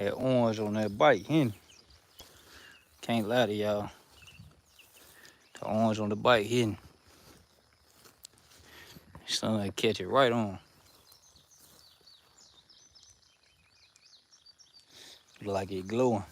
That orange on that bike, hitting. Can't lie to y'all. The orange on the bike hitting. Sun catch it right on. Look like it glowing.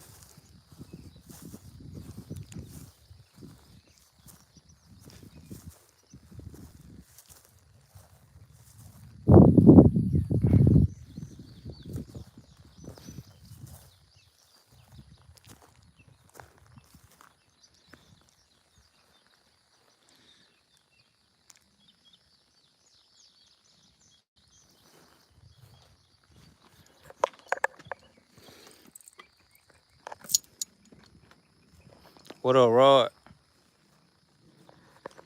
What up, Rod?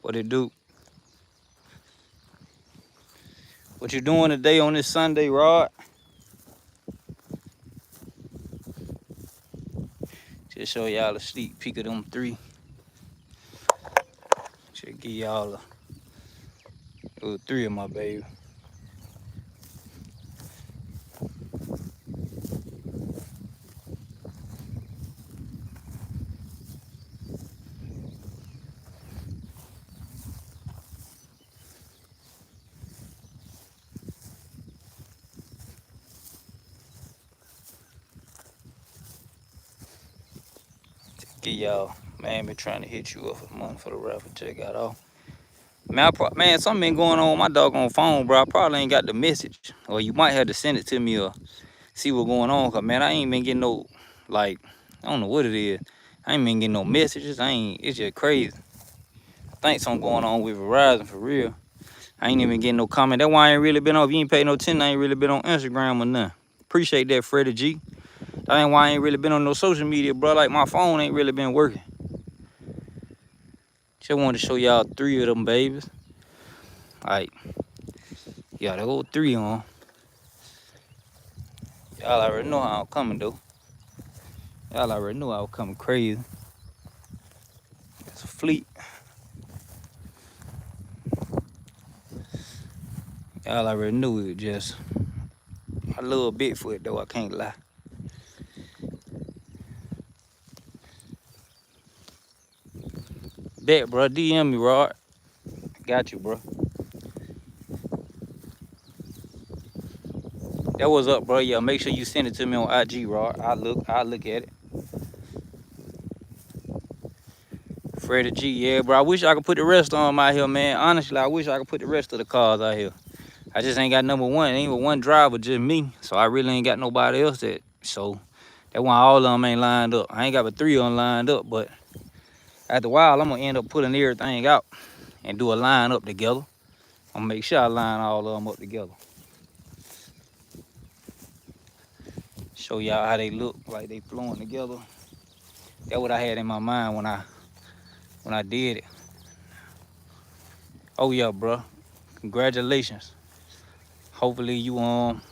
What it do? What you doing today on this Sunday, Rod? Just show y'all a sneak peek of them three. Should give y'all three of my baby. Give y'all, man, been trying to hit you up for the month for the raffle check got off. Man, something been going on with my doggone phone, bro. I probably ain't got the message. Or you might have to send it to me or see what's going on. Cause man, I ain't been getting no, like, I don't know what it is. I ain't been getting no messages. It's just crazy. I think something going on with Verizon for real. I ain't even getting no comment. That's why I ain't really been on. If you ain't paid no attention, I ain't really been on Instagram or nothing. Appreciate that, Freddie G. That ain't why I ain't really been on no social media, bro. Like my phone ain't really been working. Just wanted to show y'all three of them babies. Like, yeah, the whole three on. Y'all already know how I'm coming though. Y'all already knew I was coming crazy. It's a fleet. Y'all already knew it. Just I love Bigfoot though. I can't lie. Bet, bro. DM me, Rod. Got you, bro. That was up, bro. Yeah, make sure you send it to me on IG, Rod. I look at it. Freddie G, yeah, bro. I wish I could put the rest of them out here, man. Honestly, I wish I could put the rest of the cars out here. I just ain't got number one. Ain't but one driver, just me. So I really ain't got nobody else that. So that's why all of them ain't lined up. I ain't got but three of them lined up, but after a while, I'm gonna end up putting everything out and do a line up together. I'm gonna make sure I line all of them up together. Show y'all how they look, like they flowing together. That's what I had in my mind when I did it. Oh yeah, bro. Congratulations. Hopefully you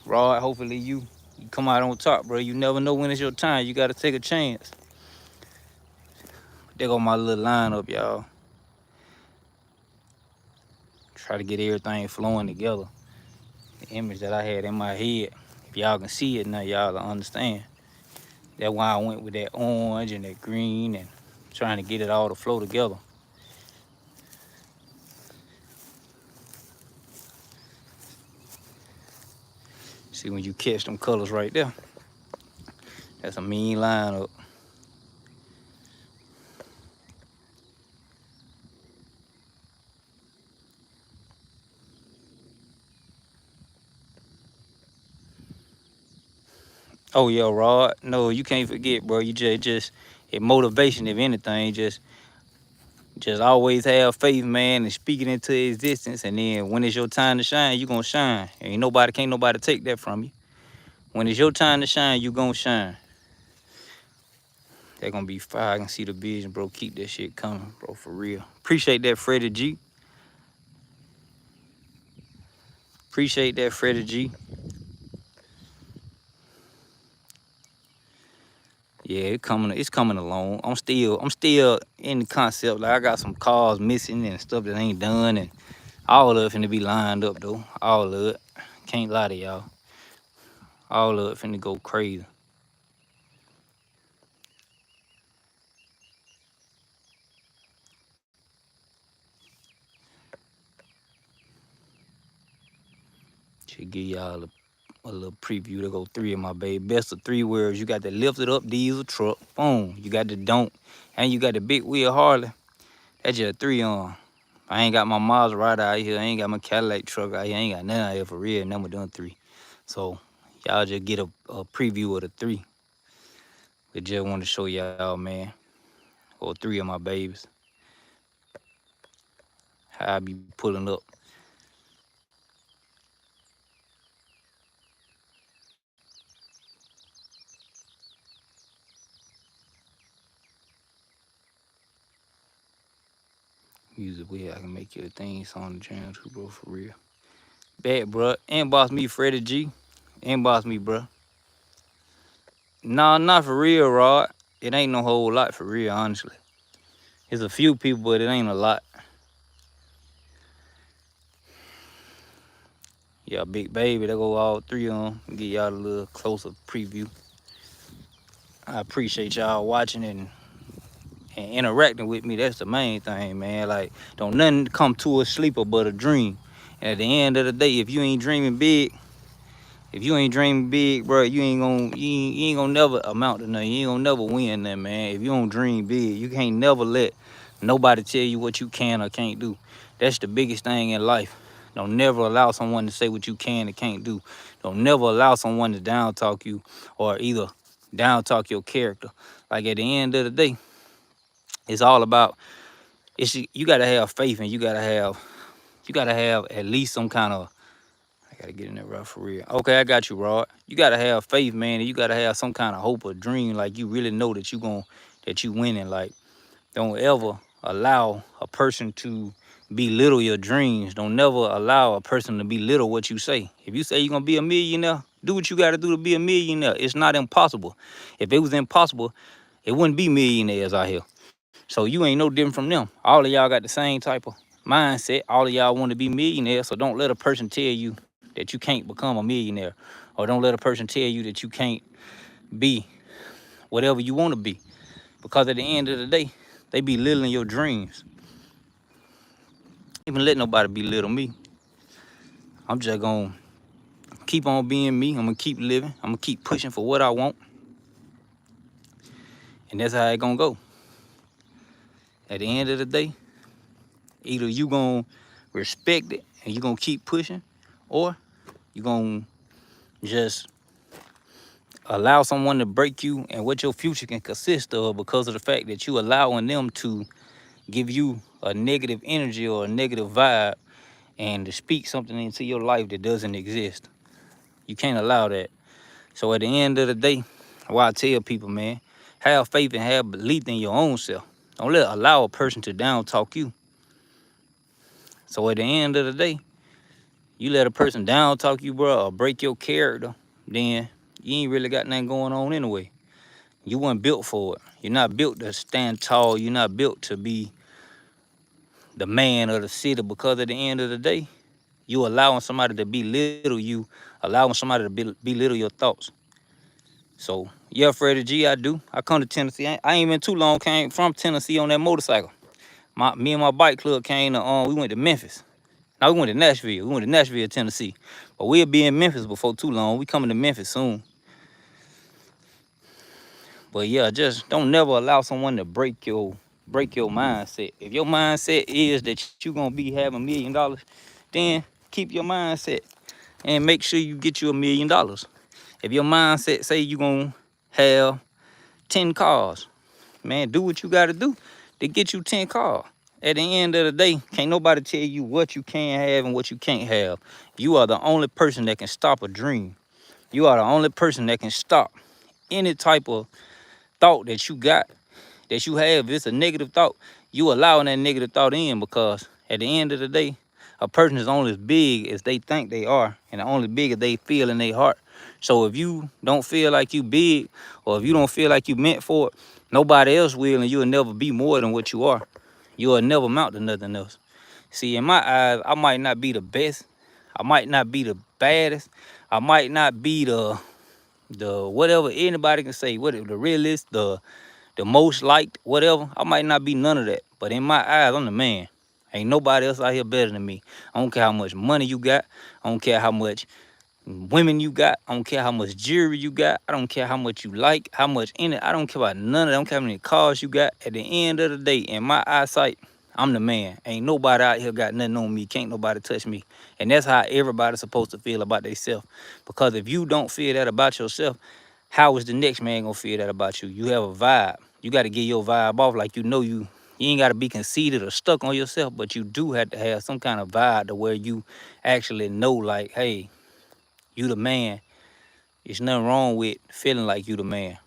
Rod, hopefully you come out on top, bro. You never know when it's your time. You gotta take a chance. There go my little lineup, y'all. Try to get everything flowing together. The image that I had in my head. If y'all can see it now, y'all will understand. That's why I went with that orange and that green and trying to get it all to flow together. See when you catch them colors right there. That's a mean lineup. Oh yeah, Rod. No, you can't forget, bro. You just it motivation, if anything. Just always have faith, man, and speak it into existence. And then when it's your time to shine, you gonna shine. Ain't nobody, can't nobody take that from you. When it's your time to shine, you gonna shine. They're gonna be fire. I can see the vision, bro. Keep that shit coming, bro, for real. Appreciate that, Freddie G. Appreciate that, Freddie G. Yeah, it's coming along. I'm still in the concept. Like I got some cars missing and stuff that ain't done, and all of it finna be lined up though. All of it. Can't lie to y'all. All of it finna go crazy. Should give y'all a little preview. To go 3 of my baby. Best of 3 words. You got the lift it up diesel truck. Boom. You got the don't. And you got the big wheel Harley. That's just 3 on. I ain't got my Maserati out here. I ain't got my Cadillac truck out here. I ain't got nothing out here for real. Number done 3. So y'all just get a preview of the 3. We just want to show y'all, man. Or 3 of my babies. How I be pulling up. Use a way I can make your thing on the channel too, bro, for real. Bad, bro. Inbox me, Freddie G. Inbox me, bro. Nah, not for real, Rod. It ain't no whole lot for real, honestly. There's a few people, but it ain't a lot. Yeah, big baby, there go all 3 of them. Get y'all a little closer preview. I appreciate y'all watching and interacting with me. That's the main thing, man. Like, don't nothing come to a sleeper but a dream. And at the end of the day, if you ain't dreaming big, bro, you ain't gonna never amount to nothing. You ain't gonna never win nothing, man. If you don't dream big, you can't never let nobody tell you what you can or can't do. That's the biggest thing in life. Don't never allow someone to say what you can and can't do. Don't never allow someone to down talk you or either down talk your character. Like, at the end of the day, it's all about, you gotta have faith, and you gotta have at least some kind of, I gotta get in there, Rod, for real. Okay, I got you, Rod. You gotta have faith, man, and you gotta have some kind of hope or dream. Like, you really know that you winning. Like, don't ever allow a person to belittle your dreams. Don't never allow a person to belittle what you say. If you say you're gonna be a millionaire, do what you gotta do to be a millionaire. It's not impossible. If it was impossible, it wouldn't be millionaires out here. So you ain't no different from them. All of y'all got the same type of mindset. All of y'all want to be millionaires. So don't let a person tell you that you can't become a millionaire. Or don't let a person tell you that you can't be whatever you want to be. Because at the end of the day, they be belittling your dreams. Even let nobody belittle me. I'm just gonna keep on being me. I'm gonna keep living. I'm gonna keep pushing for what I want. And that's how it gonna go. At the end of the day, either you gonna respect it and you gonna keep pushing, or you gonna just allow someone to break you and what your future can consist of because of the fact that you allowing them to give you a negative energy or a negative vibe and to speak something into your life that doesn't exist. You can't allow that. So at the end of the day, what I tell people, man, have faith and have belief in your own self. Don't allow a person to down talk you. So at the end of the day, you let a person down talk you, bro, or break your character, then you ain't really got nothing going on anyway. You weren't built for it. You're not built to stand tall. You're not built to be the man of the city, because at the end of the day, you allowing somebody to belittle you, allowing somebody to belittle your thoughts. So, yeah, Freddie G, I do. I come to Tennessee. I ain't been too long, came from Tennessee on that motorcycle. Me and my bike club came to, we went to Memphis. Now we went to Nashville. We went to Nashville, Tennessee. But we'll be in Memphis before too long. We coming to Memphis soon. But yeah, just don't never allow someone to break your mindset. If your mindset is that you're gonna be having $1 million, then keep your mindset and make sure you get you $1 million. If your mindset say you're gonna have 10 cars, man, do what you gotta do to get you 10 cars. At the end of the day, can't nobody tell you what you can have and what you can't have. You are the only person that can stop a dream. You are the only person that can stop any type of thought that you got, that you have. If it's a negative thought, you allowing that negative thought in, because at the end of the day, a person is only as big as they think they are, and only big as they feel in their heart. So if you don't feel like you big, or if you don't feel like you meant for it, nobody else will, and you'll never be more than what you are. You'll never amount to nothing else. See, in my eyes, I might not be the best. I might not be the baddest. I might not be the whatever anybody can say, what the realest, the most liked, whatever. I might not be none of that. But in my eyes, I'm the man. Ain't nobody else out here better than me. I don't care how much money you got. I don't care how much women you got. I don't care how much jewelry you got. I don't care how much you like, how much in it. I don't care about none of that. I don't care how many cars you got. At the end of the day, in my eyesight, I'm the man. Ain't nobody out here got nothing on me. Can't nobody touch me. And that's how everybody's supposed to feel about themselves. Because if you don't feel that about yourself, how is the next man gonna feel that about you? You have a vibe. You got to get your vibe off like you know you. You ain't got to be conceited or stuck on yourself, but you do have to have some kind of vibe to where you actually know, like, hey, you the man. There's nothing wrong with feeling like you the man.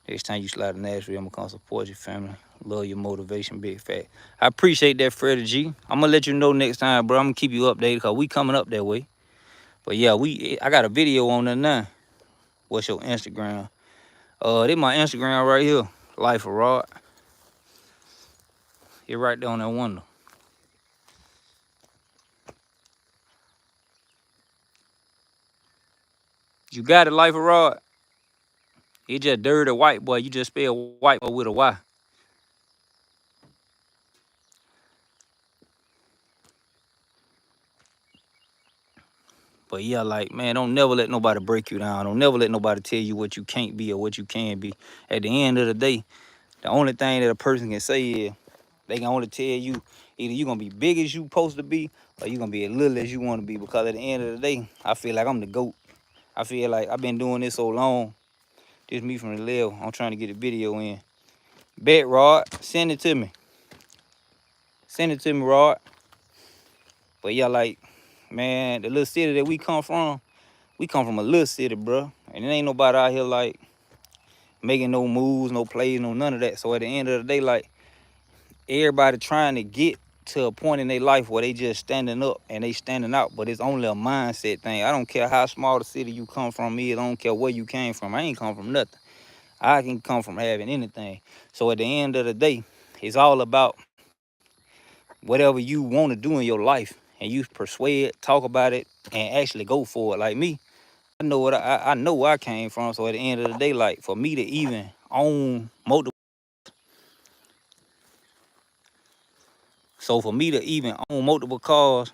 Next time you slide to Nashville, I'm gonna come support your family. Love your motivation, big fat. I appreciate that, Freddie G. I'm gonna let you know next time, bro. I'm gonna keep you updated because we coming up that way. But yeah, I got a video on there now. What's your Instagram? This my Instagram right here. Life of Rod. It right there on that window. You got it, Life of Rod. It just dirty white boy. You just spell white boy with a Y. But yeah, like, man, don't never let nobody break you down. Don't never let nobody tell you what you can't be or what you can be. At the end of the day, the only thing that a person can say is they can only tell you either you're gonna be big as you supposed to be or you're gonna be as little as you wanna be. Because at the end of the day, I feel like I'm the GOAT. I feel like I've been doing this so long. This me from the left. I'm trying to get a video in. Bet, Rod. Send it to me. Send it to me, Rod. But yeah, like, man, the little city that we come from a little city, bro. And it ain't nobody out here, like, making no moves, no plays, no none of that. So at the end of the day, like, everybody trying to get to a point in their life where they just standing up and they standing out, but it's only a mindset thing. I don't care how small the city you come from is. I don't care where you came from. I ain't come from nothing. I can come from having anything. So at the end of the day, it's all about whatever you want to do in your life, and you persuade, talk about it, and actually go for it. Like me, I know what I know where I came from. So at the end of the day, like, for me to even own multiple, cars,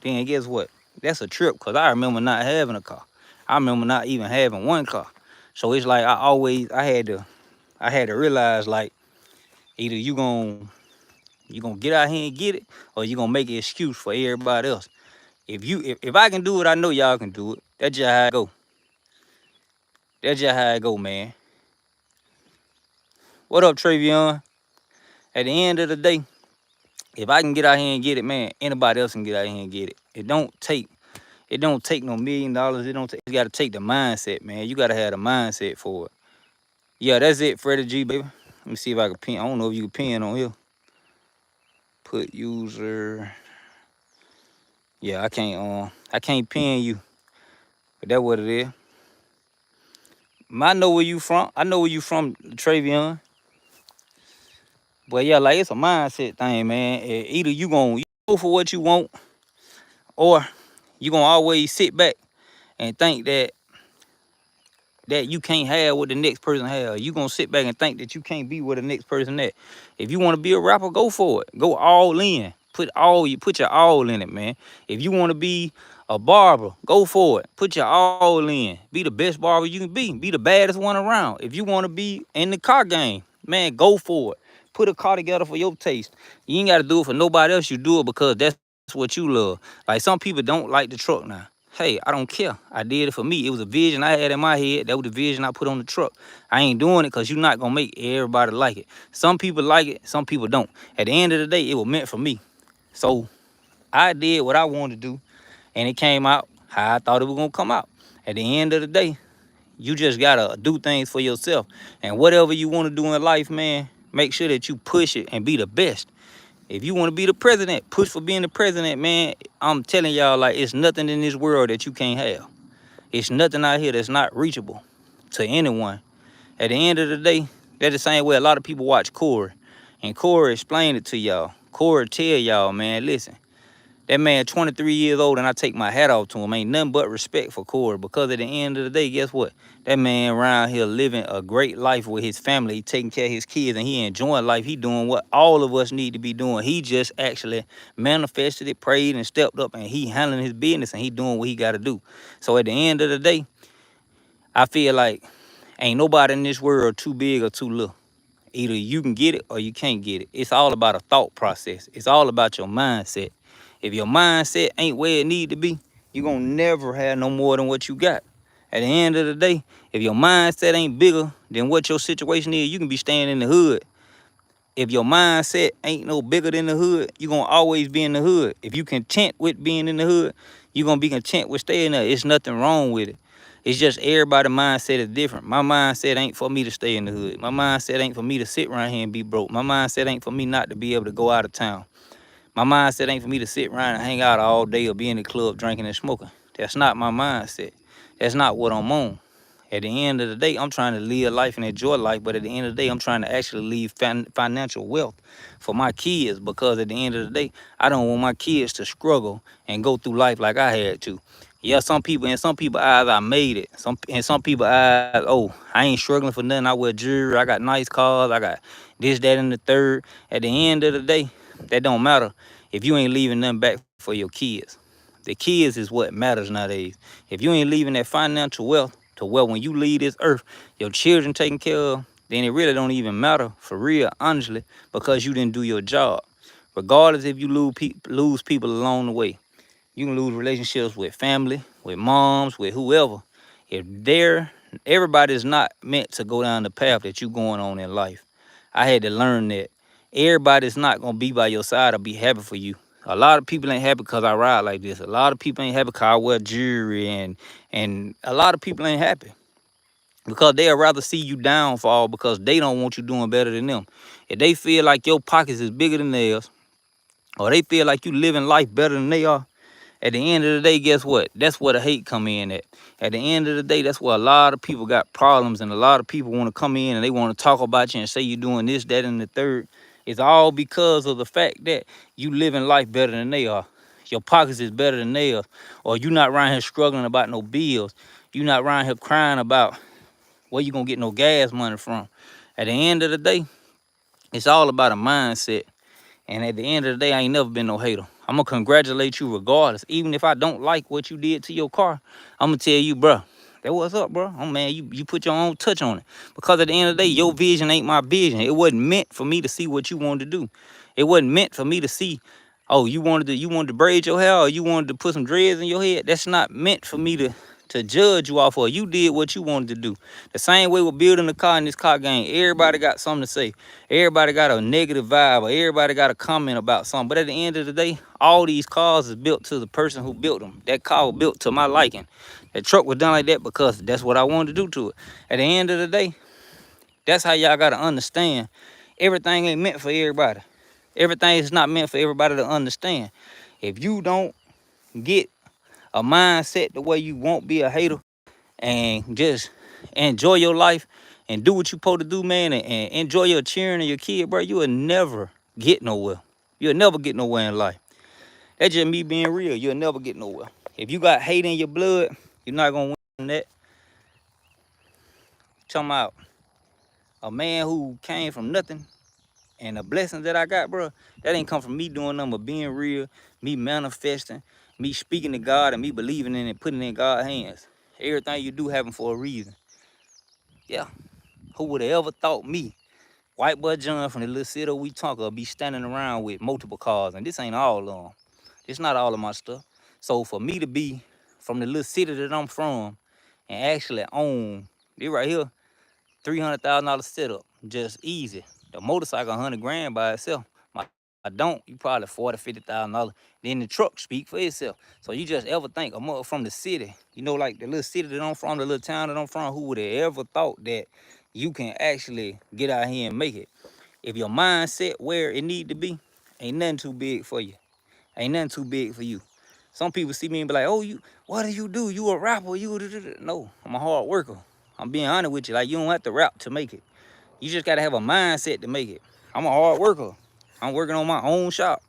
then guess what? That's a trip, because I remember not having a car. I remember not even having one car. So it's like I had to realize, like, either you gonna get out here and get it, or you gonna make an excuse for everybody else. If I can do it, I know y'all can do it. That's just how I go. That's just how I go, man. What up, Travion? At the end of the day, if I can get out here and get it, man, anybody else can get out here and get it. It don't take no $1 million. It don't take. You gotta take the mindset, man. You gotta have the mindset for it. Yeah, that's it, Freddie G, baby. Let me see if I can pin. I don't know if you can pin on here. Put user. Yeah, I can't pin you, but that's what it is. I know where you from. I know where you from, Travion. But yeah, like, it's a mindset thing, man. Either you gonna go for what you want, or you gonna always sit back and think that you can't have what the next person have. You gonna sit back and think that you can't be where the next person at. If you want to be a rapper, go for it. Go all in. Put your all in it, man. If you want to be a barber, go for it. Put your all in. Be the best barber you can be. Be the baddest one around. If you want to be in the car game, man, go for it. Put a car together for your taste. You ain't got to do it for nobody else. You do it because that's what you love. Like, some people don't like the truck now. Hey, I don't care. I did it for me. It was a vision I had in my head. That was the vision I put on the truck. I ain't doing it because you're not going to make everybody like it. Some people like it, some people don't. At the end of the day, it was meant for me. So I did what I wanted to do, and it came out how I thought it was going to come out. At the end of the day, you just got to do things for yourself. And whatever you want to do in life, man, make sure that you push it and be the best. If you want to be the president, push for being the president, man. I'm telling y'all, like, it's nothing in this world that you can't have. It's nothing out here that's not reachable to anyone. At the end of the day, that's the same way a lot of people watch Corey. And Corey explained it to y'all. Corey tell y'all, man, listen, That man 23 years old, and I take my hat off to him. Ain't nothing but respect for Corey, because at the end of the day, guess what? That man around here living a great life with his family. He taking care of his kids, and he enjoying life. He doing what all of us need to be doing. He just actually manifested it, prayed, and stepped up, and he handling his business, and he doing what he got to do. So at the end of the day, I feel like ain't nobody in this world too big or too little. Either you can get it or you can't get it. It's all about a thought process. It's all about your mindset. If your mindset ain't where it need to be, you're going to never have no more than what you got. At the end of the day, if your mindset ain't bigger than what your situation is, you can be staying in the hood. If your mindset ain't no bigger than the hood, you're going to always be in the hood. If you content with being in the hood, you're going to be content with staying there. It's nothing wrong with it. It's just everybody's mindset is different. My mindset ain't for me to stay in the hood. My mindset ain't for me to sit around here and be broke. My mindset ain't for me not to be able to go out of town. My mindset ain't for me to sit around and hang out all day or be in the club drinking and smoking. That's not my mindset. That's not what I'm on. At the end of the day, I'm trying to live life and enjoy life, but at the end of the day, I'm trying to actually leave financial wealth for my kids, because at the end of the day, I don't want my kids to struggle and go through life like I had to. Yeah, some people, in some people's eyes, I made it. In some people's eyes, oh, I ain't struggling for nothing. I wear jewelry. I got nice cars. I got this, that, and the third. At the end of the day, that don't matter if you ain't leaving nothing back for your kids. The kids is what matters nowadays. If you ain't leaving that financial wealth to where when you leave this earth, your children taken care of, then it really don't even matter for real, honestly, because you didn't do your job. Regardless if you lose people along the way. You can lose relationships with family, with moms, with whoever. If everybody's not meant to go down the path that you going on in life. I had to learn that everybody's not gonna be by your side or be happy for you. A lot of people ain't happy because I ride like this. A lot of people ain't happy because I wear jewelry, and a lot of people ain't happy because they'd rather see you downfall because they don't want you doing better than them. If they feel like your pockets is bigger than theirs, or they feel like you living life better than they are, at the end of the day, guess what? That's where the hate come in at. At the end of the day, that's where a lot of people got problems, and a lot of people want to come in and they want to talk about you and say you're doing this, that, and the third. It's all because of the fact that you living life better than they are. Your pockets is better than theirs. Or you not around here struggling about no bills. You not around here crying about where you gonna get no gas money from. At the end of the day, it's all about a mindset. And at the end of the day, I ain't never been no hater. I'm going to congratulate you regardless. Even if I don't like what you did to your car, I'm going to tell you, bro, that what's up, bro. Oh, man, you put your own touch on it. Because at the end of the day, your vision ain't my vision. It wasn't meant for me to see what you wanted to do. It wasn't meant for me to see, oh, you wanted to braid your hair, or you wanted to put some dreads in your head. That's not meant for me to judge you off of. You did what you wanted to do. The same way with building a car in this car game. Everybody got something to say. Everybody got a negative vibe, or everybody got a comment about something. But at the end of the day, all these cars is built to the person who built them. That car was built to my liking. That truck was done like that because that's what I wanted to do to it. At the end of the day, that's how y'all got to understand. Everything ain't meant for everybody. Everything is not meant for everybody to understand. If you don't get a mindset the way you won't be a hater and just enjoy your life and do what you supposed to do, man, and enjoy your cheering and your kid, bro, you will never get nowhere. You'll never get nowhere in life. That's just me being real. You'll never get nowhere. If you got hate in your blood, you're not gonna win that. Talking about a man who came from nothing and the blessings that I got, bro, that ain't come from me doing nothing but being real, me manifesting, me speaking to God, and me believing in it, putting it in God's hands. Everything you do happen for a reason. Yeah. Who would have ever thought me, White Boy John from the little city we talk of, be standing around with multiple cars? And this ain't all of them. It's not all of my stuff. So for me to be from the little city that I'm from and actually own this right here, $300,000 setup, just easy. The motorcycle, 100 grand by itself. I don't, you probably $40,000, $50,000. Then the truck speak for itself. So you just ever think a mother from the city, you know, like the little city that I'm from, the little town that I'm from, who would have ever thought that you can actually get out here and make it? If your mindset where it need to be, ain't nothing too big for you. Ain't nothing too big for you. Some people see me and be like, oh, what do? You a rapper? No, I'm a hard worker. I'm being honest with you. Like, you don't have to rap to make it. You just gotta have a mindset to make it. I'm a hard worker. I'm working on my own shop.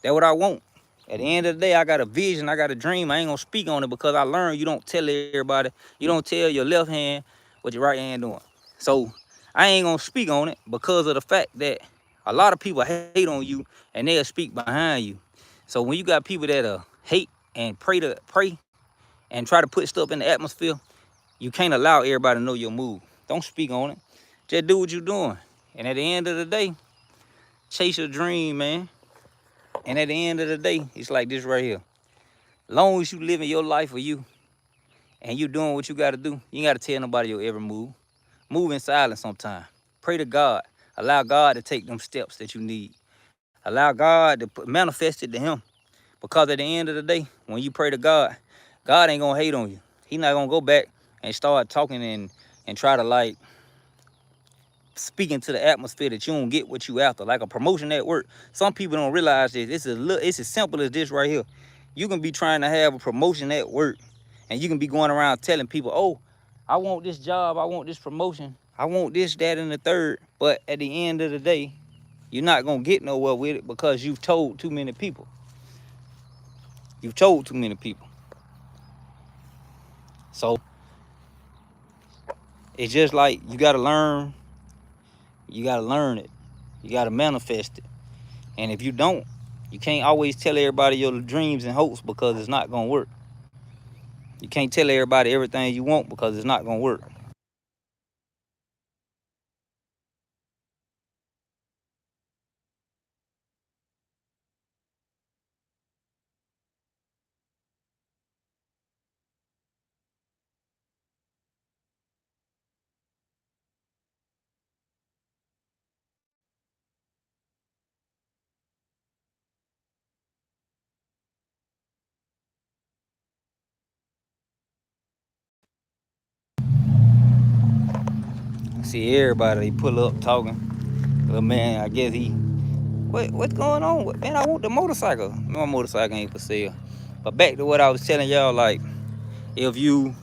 That's what I want. At the end of the day, I got a vision, I got a dream. I ain't gonna speak on it because I learned you don't tell everybody, you don't tell your left hand what your right hand doing. So I ain't gonna speak on it because of the fact that a lot of people hate on you and they'll speak behind you. So when you got people that hate and pray and try to put stuff in the atmosphere, you can't allow everybody to know your move. Don't speak on it. Just do what you're doing. And at the end of the day, chase your dream, man. And at the end of the day, it's like this right here. Long as you living your life for you and you doing what you got to do, you ain't got to tell nobody your every move. Move in silence sometimes. Pray to God. Allow God to take them steps that you need. Allow God to manifest it to him. Because at the end of the day, when you pray to God, God ain't going to hate on you. He not going to go back and start talking and try to like speak into the atmosphere that you don't get what you after. Like a promotion at work. Some people don't realize this. It's as simple as this right here. You can be trying to have a promotion at work and you can be going around telling people, oh, I want this job, I want this promotion, I want this, that, and the third. But at the end of the day, you're not going to get nowhere with it because you've told too many people. You've told too many people. So it's just like you got to learn. You got to learn it. You got to manifest it. And if you don't, you can't always tell everybody your dreams and hopes because it's not going to work. You can't tell everybody everything you want because it's not going to work. See everybody, they pull up talking. But man, I guess what's going on? Man, I want the motorcycle. My motorcycle ain't for sale. But back to what I was telling y'all, like, if you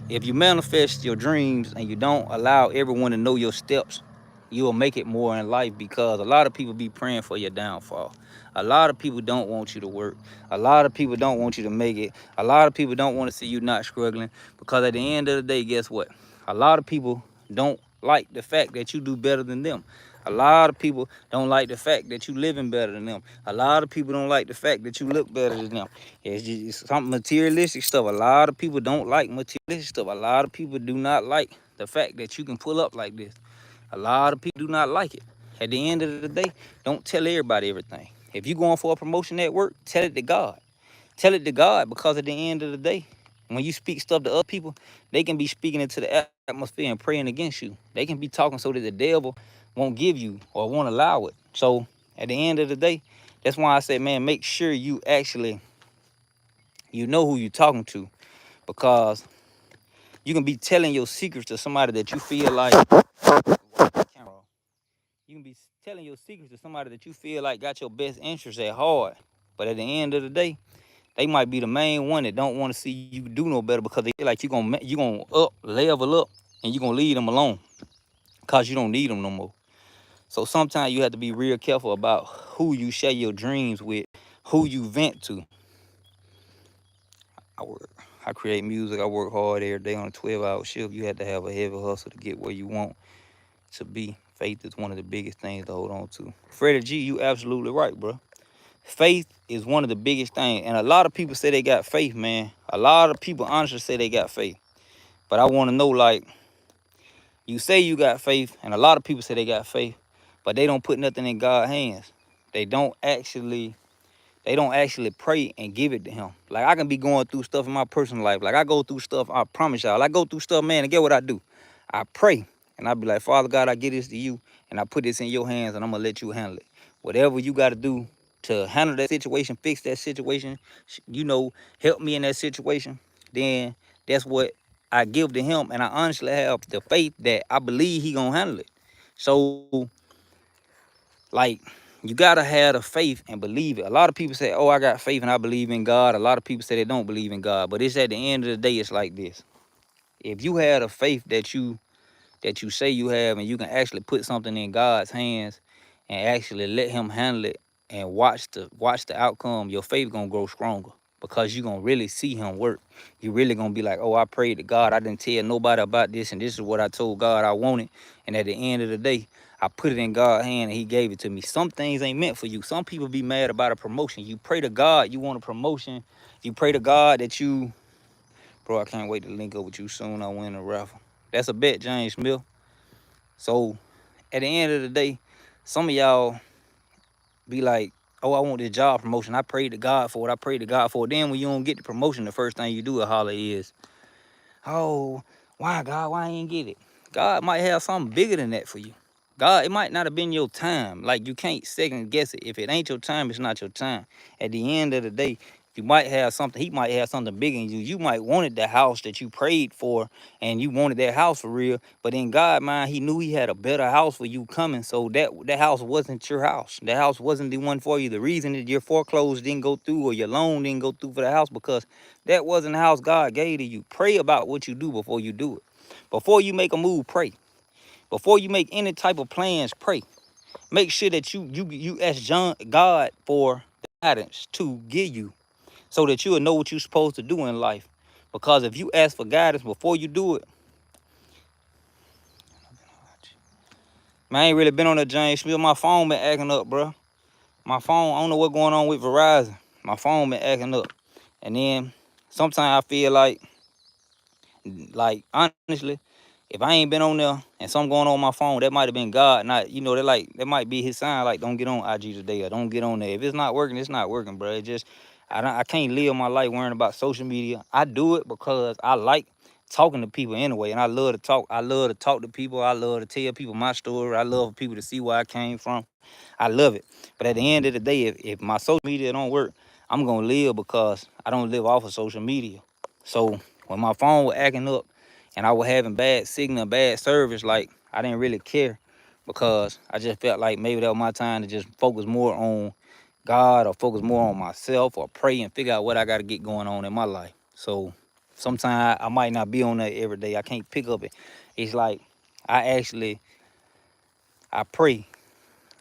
manifest your dreams and you don't allow everyone to know your steps, you will make it more in life because a lot of people be praying for your downfall. A lot of people don't want you to work. A lot of people don't want you to make it. A lot of people don't want to see you not struggling because at the end of the day, guess what? A lot of people don't like the fact that you do better than them. A lot of people don't like the fact that you living better than them. A lot of people don't like the fact that you look better than them. It's some materialistic stuff. A lot of people don't like materialistic stuff. A lot of people do not like the fact that you can pull up like this. A lot of people do not like it. At the end of the day, don't tell everybody everything. If you're going for a promotion at work, tell it to God. Tell it to God because at the end of the day, when you speak stuff to other people, they can be speaking into the atmosphere and praying against you. They can be talking so that the devil won't give you or won't allow it. So at the end of the day, that's why I say, man, make sure you actually, you know who you're talking to because you can be telling your secrets to somebody that you feel like, you can be telling your secrets to somebody that you feel like got your best interest at heart. But at the end of the day, they might be the main one that don't want to see you do no better because they feel like you gonna level up and you gonna leave them alone because you don't need them no more. So sometimes you have to be real careful about who you share your dreams with, who you vent to. I create music. I work hard every day on a 12-hour shift. You have to have a heavy hustle to get where you want to be. Faith is one of the biggest things to hold on to. Freddie G, you absolutely right, bro. Faith is one of the biggest things. And a lot of people say they got faith, man. A lot of people honestly say they got faith. But I want to know, like, you say you got faith, and a lot of people say they got faith, but they don't put nothing in God's hands. They don't actually pray and give it to him. Like, I can be going through stuff in my personal life. Like, I go through stuff, I promise y'all. I go through stuff, man, and get what I do. I pray, and I be like, Father God, I give this to you, and I put this in your hands, and I'm going to let you handle it. Whatever you got to do to handle that situation, fix that situation, help me in that situation, then that's what I give to him, and I honestly have the faith that I believe he going to handle it. So, like, you gotta have the faith and believe it. A lot of people say, oh, I got faith and I believe in God. A lot of people say they don't believe in God. But it's at the end of the day, it's like this. If you had a faith that you say you have and you can actually put something in God's hands and actually let him handle it and watch the outcome, your faith gonna grow stronger because you gonna really see him work. You really gonna be like, oh, I prayed to God. I didn't tell nobody about this, and this is what I told God I wanted. And at the end of the day, I put it in God's hand and he gave it to me. Some things ain't meant for you. Some people be mad about a promotion. You pray to God, you want a promotion. You pray to God that you, bro, I can't wait to link up with you soon. I win a raffle. That's a bet, James Smith. So at the end of the day, some of y'all be like, oh, I want this job promotion. I prayed to God for it. I prayed to God for it. Then when you don't get the promotion, the first thing you do at holler is, oh, why God, why I ain't get it? God might have something bigger than that for you. God, it might not have been your time. Like, you can't second guess it. If it ain't your time, it's not your time. At the end of the day, you might have something, he might have something bigger in you. You might wanted the house that you prayed for, and you wanted that house for real. But in God's mind, he knew he had a better house for you coming. So that house wasn't your house. That house wasn't the one for you. The reason that your foreclosure didn't go through or your loan didn't go through for the house, because that wasn't the house God gave to you. Pray about what you do before you do it. Before you make a move, pray. Before you make any type of plans, pray. Make sure that you ask God for guidance to give you, so that you'll know what you're supposed to do in life. Because if you ask for guidance before you do it, man, I ain't really been on that James Smith. My phone been acting up, bro. My phone, I don't know what's going on with Verizon. My phone been acting up. And then sometimes I feel like honestly, if I ain't been on there and something going on my phone, that might have been God. Not, that might be his sign. Like, don't get on IG today, or don't get on there. If it's not working, it's not working, bro. It just, I can't live my life worrying about social media. I do it because I like talking to people anyway, and I love to talk. I love to talk to people. I love to tell people my story. I love for people to see where I came from. I love it. But at the end of the day, if my social media don't work, I'm gonna live, because I don't live off of social media. So when my phone was acting up and I was having bad signal, bad service, like, I didn't really care, because I just felt like maybe that was my time to just focus more on God, or focus more on myself, or pray and figure out what I got to get going on in my life. So sometimes I might not be on that every day. I can't pick up it. It's like I pray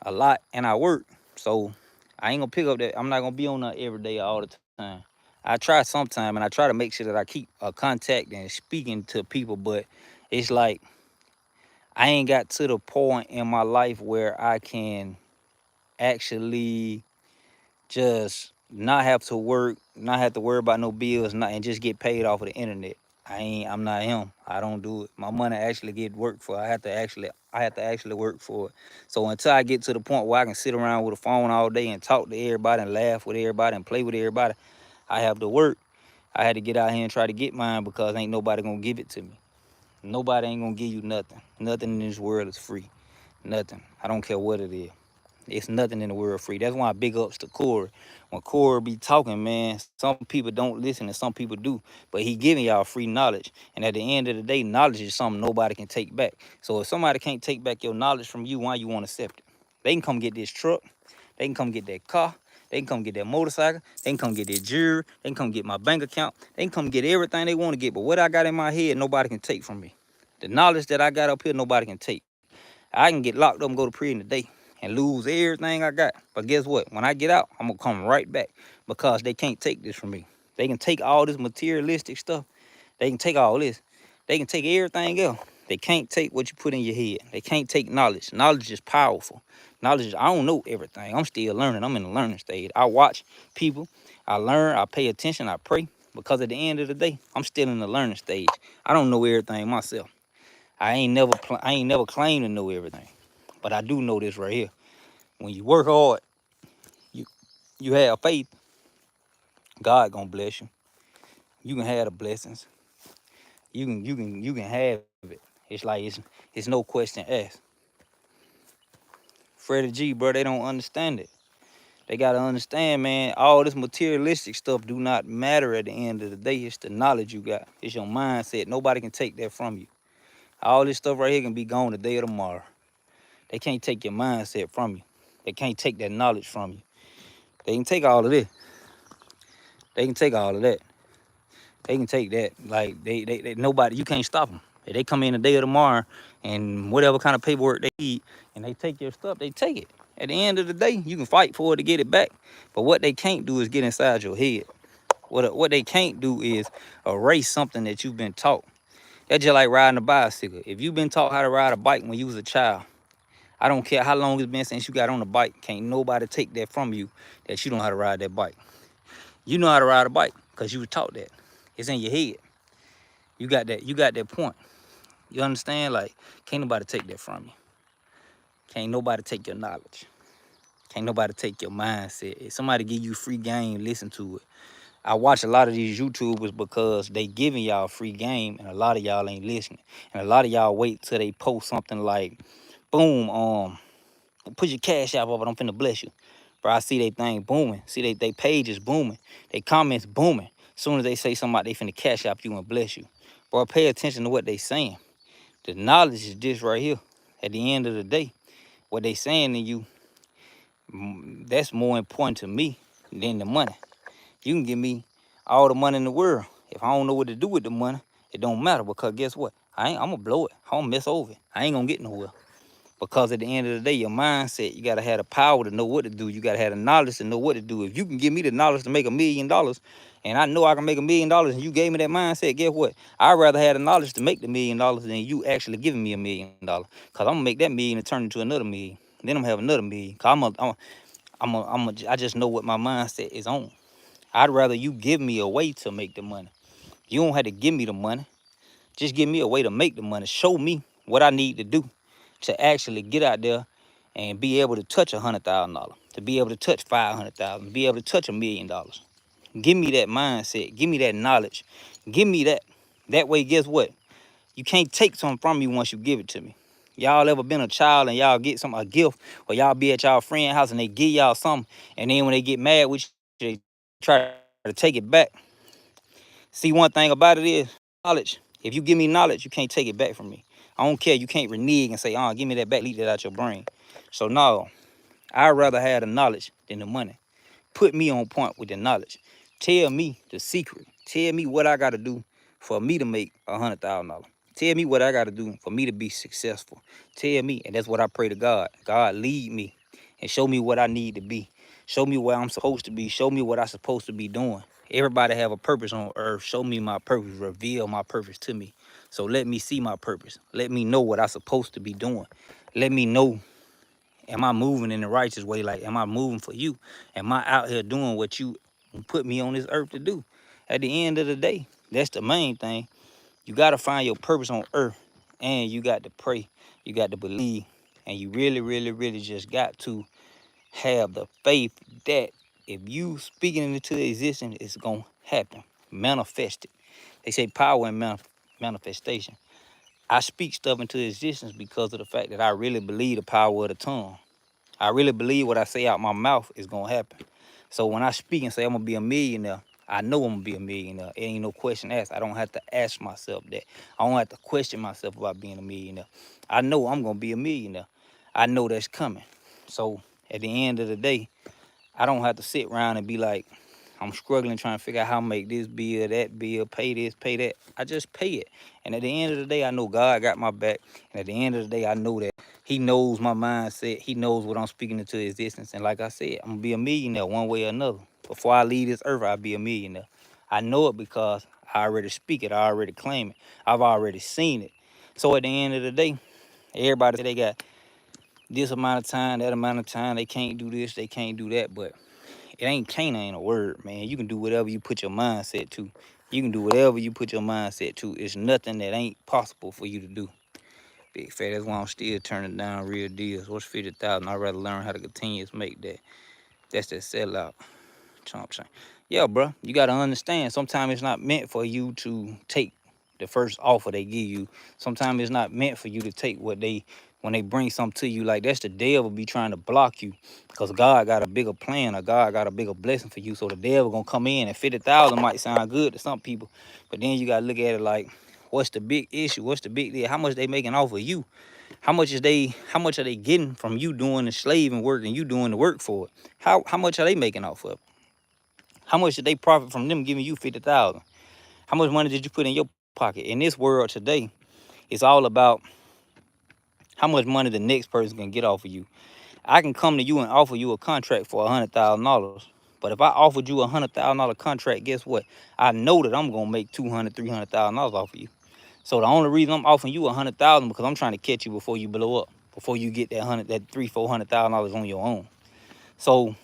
a lot and I work. So I ain't gonna pick up that. I'm not gonna be on that every day all the time. I try sometime, and I try to make sure that I keep a contact and speaking to people, but it's like I ain't got to the point in my life where I can actually just not have to work, not have to worry about no bills, and just get paid off of the internet. I'm not him. I don't do it. My money actually get work for. I have to actually work for it. So until I get to the point where I can sit around with a phone all day and talk to everybody and laugh with everybody and play with everybody, I have to work. I had to get out here and try to get mine, because ain't nobody gonna give it to me. Nobody ain't gonna give you nothing. Nothing in this world is free. Nothing. I don't care what it is. It's nothing in the world free. That's why I big ups to Corey. When Corey be talking, man, some people don't listen and some people do. But he giving y'all free knowledge. And at the end of the day, knowledge is something nobody can take back. So if somebody can't take back your knowledge from you, why you want to accept it? They can come get this truck. They can come get that car. They can come get that motorcycle. They can come get their jewelry. They can come get my bank account. They can come get everything they want to get. But what I got in my head, nobody can take from me. The knowledge that I got up here, nobody can take. I can get locked up and go to prison today and lose everything I got. But guess what? When I get out, I'm going to come right back, because they can't take this from me. They can take all this materialistic stuff. They can take all this. They can take everything else. They can't take what you put in your head. They can't take knowledge. Knowledge is powerful. I don't know everything. I'm still learning. I'm in the learning stage. I watch people. I learn. I pay attention. I pray. Because at the end of the day, I'm still in the learning stage. I don't know everything myself. I ain't never claimed to know everything. But I do know this right here. When you work hard, you you have faith, God gonna bless you. You can have the blessings. You can have it. It's no question asked. Freddie G, bro, they don't understand it. They gotta understand, man, all this materialistic stuff do not matter at the end of the day. It's the knowledge you got. It's your mindset. Nobody can take that from you. All this stuff right here can be gone today or tomorrow. They can't take your mindset from you. They can't take that knowledge from you. They can take all of this. They can take all of that. They can take that. Like, they nobody, you can't stop them. If they come in today or tomorrow and whatever kind of paperwork they need, and they take your stuff, they take it. At the end of the day, you can fight for it to get it back. But what they can't do is get inside your head. What they can't do is erase something that you've been taught. That's just like riding a bicycle. If you've been taught how to ride a bike when you was a child, I don't care how long it's been since you got on a bike. Can't nobody take that from you that you know how to ride that bike. You know how to ride a bike because you were taught that. It's in your head. You got that point. You understand? Like, can't nobody take that from you. Can't nobody take your knowledge. Can't nobody take your mindset. If somebody give you free game, listen to it. I watch a lot of these YouTubers because they giving y'all free game and a lot of y'all ain't listening. And a lot of y'all wait till they post something like, boom, put your cash app up and I'm finna bless you. Bro, I see they thing booming. See they page is booming. They comments booming. As soon as they say something about they finna cash app you and bless you. Bro, pay attention to what they saying. The knowledge is this right here. At the end of the day, what they saying to you, that's more important to me than the money. You can give me all the money in the world. If I don't know what to do with the money, it don't matter because guess what? I'm gonna blow it. I'm gonna mess over it. I ain't gonna get nowhere. Because at the end of the day, your mindset, you gotta have the power to know what to do. You gotta have the knowledge to know what to do. If you can give me the knowledge to make $1 million, and I know I can make $1 million, and you gave me that mindset, guess what? I'd rather have the knowledge to make the $1 million than you actually giving me $1 million. Cause I'm gonna make that million and turn into another million. Then I'm gonna have another million. Cause I just know what my mindset is on. I'd rather you give me a way to make the money. You don't have to give me the money. Just give me a way to make the money. Show me what I need to do to actually get out there and be able to touch $100,000, to be able to touch 500,000, be able to touch $1 million. Give me that mindset. Give me that knowledge. Give me that. That way, guess what? You can't take something from me once you give it to me. Y'all ever been a child and y'all get a gift, or y'all be at y'all friend's house and they give y'all something, and then when they get mad with you, they try to take it back. See, one thing about it is knowledge. If you give me knowledge, you can't take it back from me. I don't care. You can't renege and say, give me that back, leave that out your brain. So no, I'd rather have the knowledge than the money. Put me on point with the knowledge. Tell me the secret. Tell me what I got to do for me to make $100,000. Tell me what I got to do for me to be successful. Tell me, and that's what I pray to God. God, lead me and show me what I need to be. Show me where I'm supposed to be. Show me what I'm supposed to be doing. Everybody have a purpose on earth. Show me my purpose. Reveal my purpose to me. So let me see my purpose. Let me know what I'm supposed to be doing. Let me know, am I moving in the righteous way? Like, am I moving for you? Am I out here doing what you put me on this earth to do? At the end of the day, that's the main thing. You got to find your purpose on earth, and you got to pray. You got to believe, and you really, really, really just got to have the faith that if you speaking it into existence, it's going to happen. Manifest it. They say power and manifestation. I speak stuff into existence because of the fact that I really believe the power of the tongue. I really believe what I say out my mouth is going to happen. So when I speak and say I'm going to be a millionaire, I know I'm going to be a millionaire. It ain't no question asked. I don't have to ask myself that. I don't have to question myself about being a millionaire. I know I'm going to be a millionaire. I know that's coming. So at the end of the day, I don't have to sit around and be like, I'm struggling trying to figure out how to make this bill, that bill, pay this, pay that. I just pay it. And at the end of the day, I know God got my back. And at the end of the day, I know that he knows my mindset. He knows what I'm speaking into existence. And like I said, I'm going to be a millionaire one way or another. Before I leave this earth, I'll be a millionaire. I know it because I already speak it. I already claim it. I've already seen it. So at the end of the day, everybody say they got this amount of time, that amount of time. They can't do this, they can't do that. But ain't a word, man. You can do whatever you put your mindset to. You can do whatever you put your mindset to. It's nothing that ain't possible for you to do. Big fat, that's why I'm still turning down real deals. What's 50,000? I'd rather learn how to continue to make that. That's that sellout. Chomp change. Yeah, bro. You gotta understand. Sometimes it's not meant for you to take the first offer they give you. Sometimes it's not meant for you to take when they bring something to you. Like, that's the devil be trying to block you, because God got a bigger plan, or God got a bigger blessing for you. So the devil gonna come in, and 50,000 might sound good to some people, but then you gotta look at it like, what's the big issue? What's the big deal? How much they making off of you? How much are they getting from you doing the slaving work and you doing the work for it? How much are they making off of it? How much did they profit from them giving you 50,000? How much money did you put in your pocket? In this world today, it's all about how much money the next person can get off of you. I can come to you and offer you a contract for $100,000. But if I offered you $100,000 contract, guess what? I know that I'm gonna make $200,000, $300,000 off of you. So the only reason I'm offering you $100,000 because I'm trying to catch you before you blow up, before you get that $300,000-$400,000 on your own. So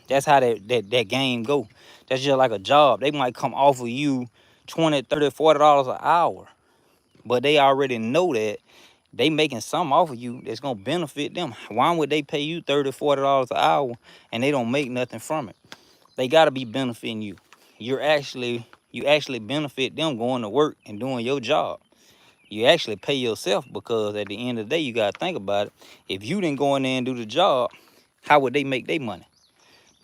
that's how that game go. That's just like a job. They might come offer you $20, $30, $40 an hour, but they already know that they making something off of you that's gonna benefit them. Why would they pay you $30, $40 an hour and they don't make nothing from it? They gotta be benefiting you. You actually benefit them going to work and doing your job. You actually pay yourself, because at the end of the day, you gotta think about it. If you didn't go in there and do the job, how would they make their money?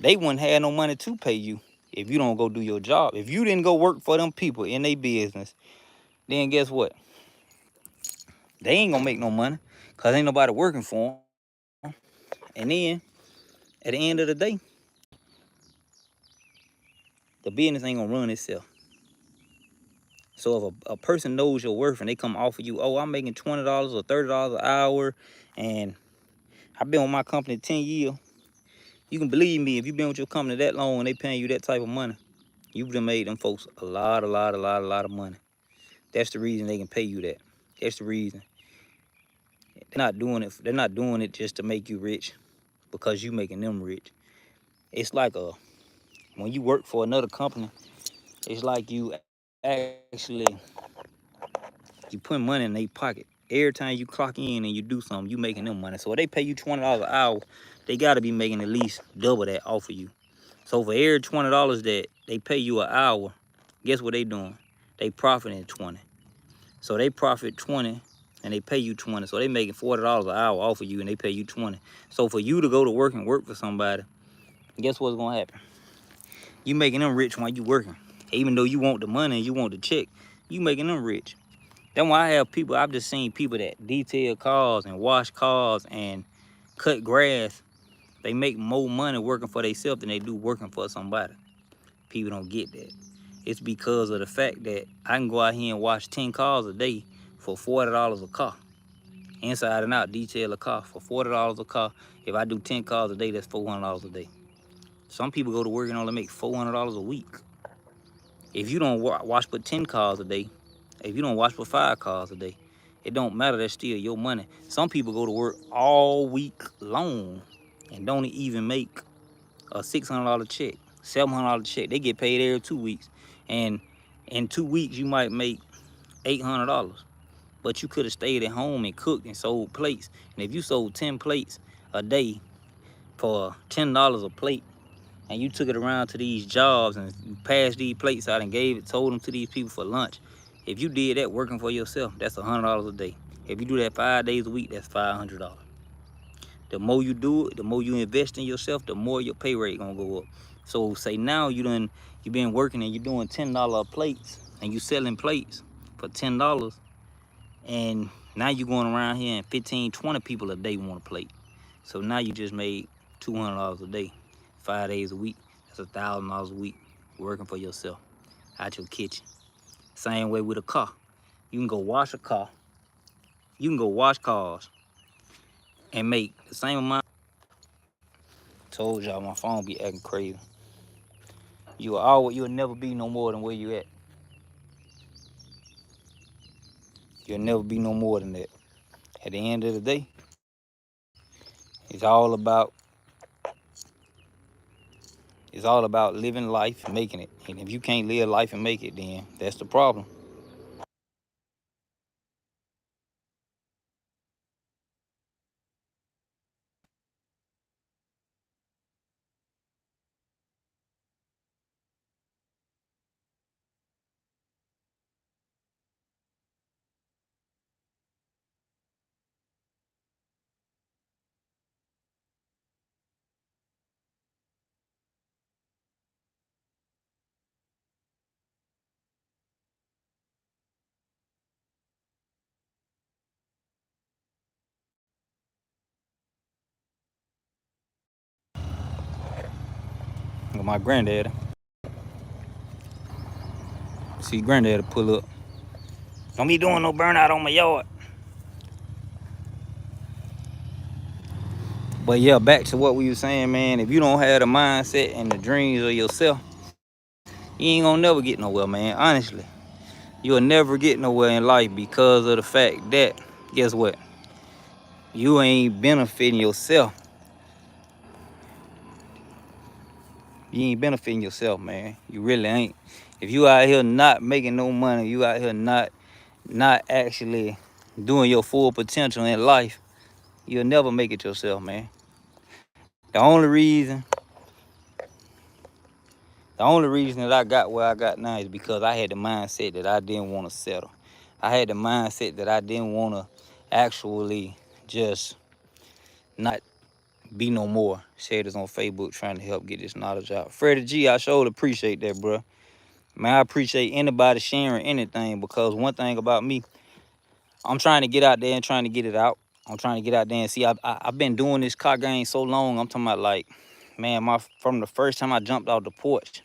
They wouldn't have no money to pay you if you don't go do your job. If you didn't go work for them people in their business, then guess what? They ain't gonna make no money, because ain't nobody working for them. And then at the end of the day, the business ain't gonna run itself. So if a person knows your worth and they come offer you, oh, I'm making $20 or $30 an hour, and I've been with my company 10 years, you can believe me, if you've been with your company that long and they paying you that type of money, you've done made them folks a lot of money. That's the reason they can pay you that. That's the reason. They're not doing it just to make you rich, because you making them rich. It's like when you work for another company, it's like you actually put money in their pocket. Every time you clock in and you do something, you making them money. So if they pay you $20 an hour, they gotta be making at least double that off of you. So for every $20 that they pay you an hour, guess what they doing? They profiting 20. So they profit 20 and they pay you 20. So they making $40 an hour off of you and they pay you 20. So for you to go to work and work for somebody, guess what's gonna happen? You making them rich while you working. Even though you want the money and you want the check, you making them rich. That's why I've just seen people that detail cars and wash cars and cut grass. They make more money working for themselves than they do working for somebody. People don't get that. It's because of the fact that I can go out here and wash 10 cars a day for $40 a car. Inside and out, detail a car for $40 a car. If I do 10 cars a day, that's $400 a day. Some people go to work and only make $400 a week. If you don't wash but 10 cars a day, if you don't wash but 5 cars a day, it don't matter, that's still your money. Some people go to work all week long and don't even make a $600 check, $700 check. They get paid every 2 weeks. And in 2 weeks, you might make $800. But you could have stayed at home and cooked and sold plates. And if you sold 10 plates a day for $10 a plate, and you took it around to these jobs and passed these plates out and told them to these people for lunch, if you did that working for yourself, that's $100 a day. If you do that 5 days a week, that's $500. The more you do it, the more you invest in yourself, the more your pay rate gonna go up. So say now you been working and you're doing $10 plates and you selling plates for $10, and now you're going around here and 15, 20 people a day want a plate. So now you just made $200 a day, 5 days a week. That's $1,000 a week working for yourself out your kitchen. Same way with a car. You can go wash a car. You can go wash cars and make the same amount. Told y'all my phone be acting crazy. You'll never be no more than where you at. You'll never be no more than that. At the end of the day, it's all about living life and making it. And if you can't live life and make it, then that's the problem. With my granddad. See granddad pull up. Don't be doing no burnout on my yard. But yeah, back to what we were saying, man. If you don't have the mindset and the dreams of yourself, you ain't gonna never get nowhere, man. Honestly, you'll never get nowhere in life because of the fact that, guess what? You ain't benefiting yourself. You ain't benefiting yourself, man. You really ain't. If you out here not making no money, you out here not actually doing your full potential in life, you'll never make it yourself, man. The only reason that I got where I got now is because I had the mindset that I didn't want to settle. I had the mindset that I didn't want to actually just not be no more. Shared this on Facebook trying to help get this knowledge out. Freddie G, I sure appreciate that, bro. Man, I appreciate anybody sharing anything, because one thing about me, I'm trying to get out there and trying to get it out. I'm trying to get out there and see. I've been doing this car game so long. I'm talking about, like, man, from the first time I jumped off the porch,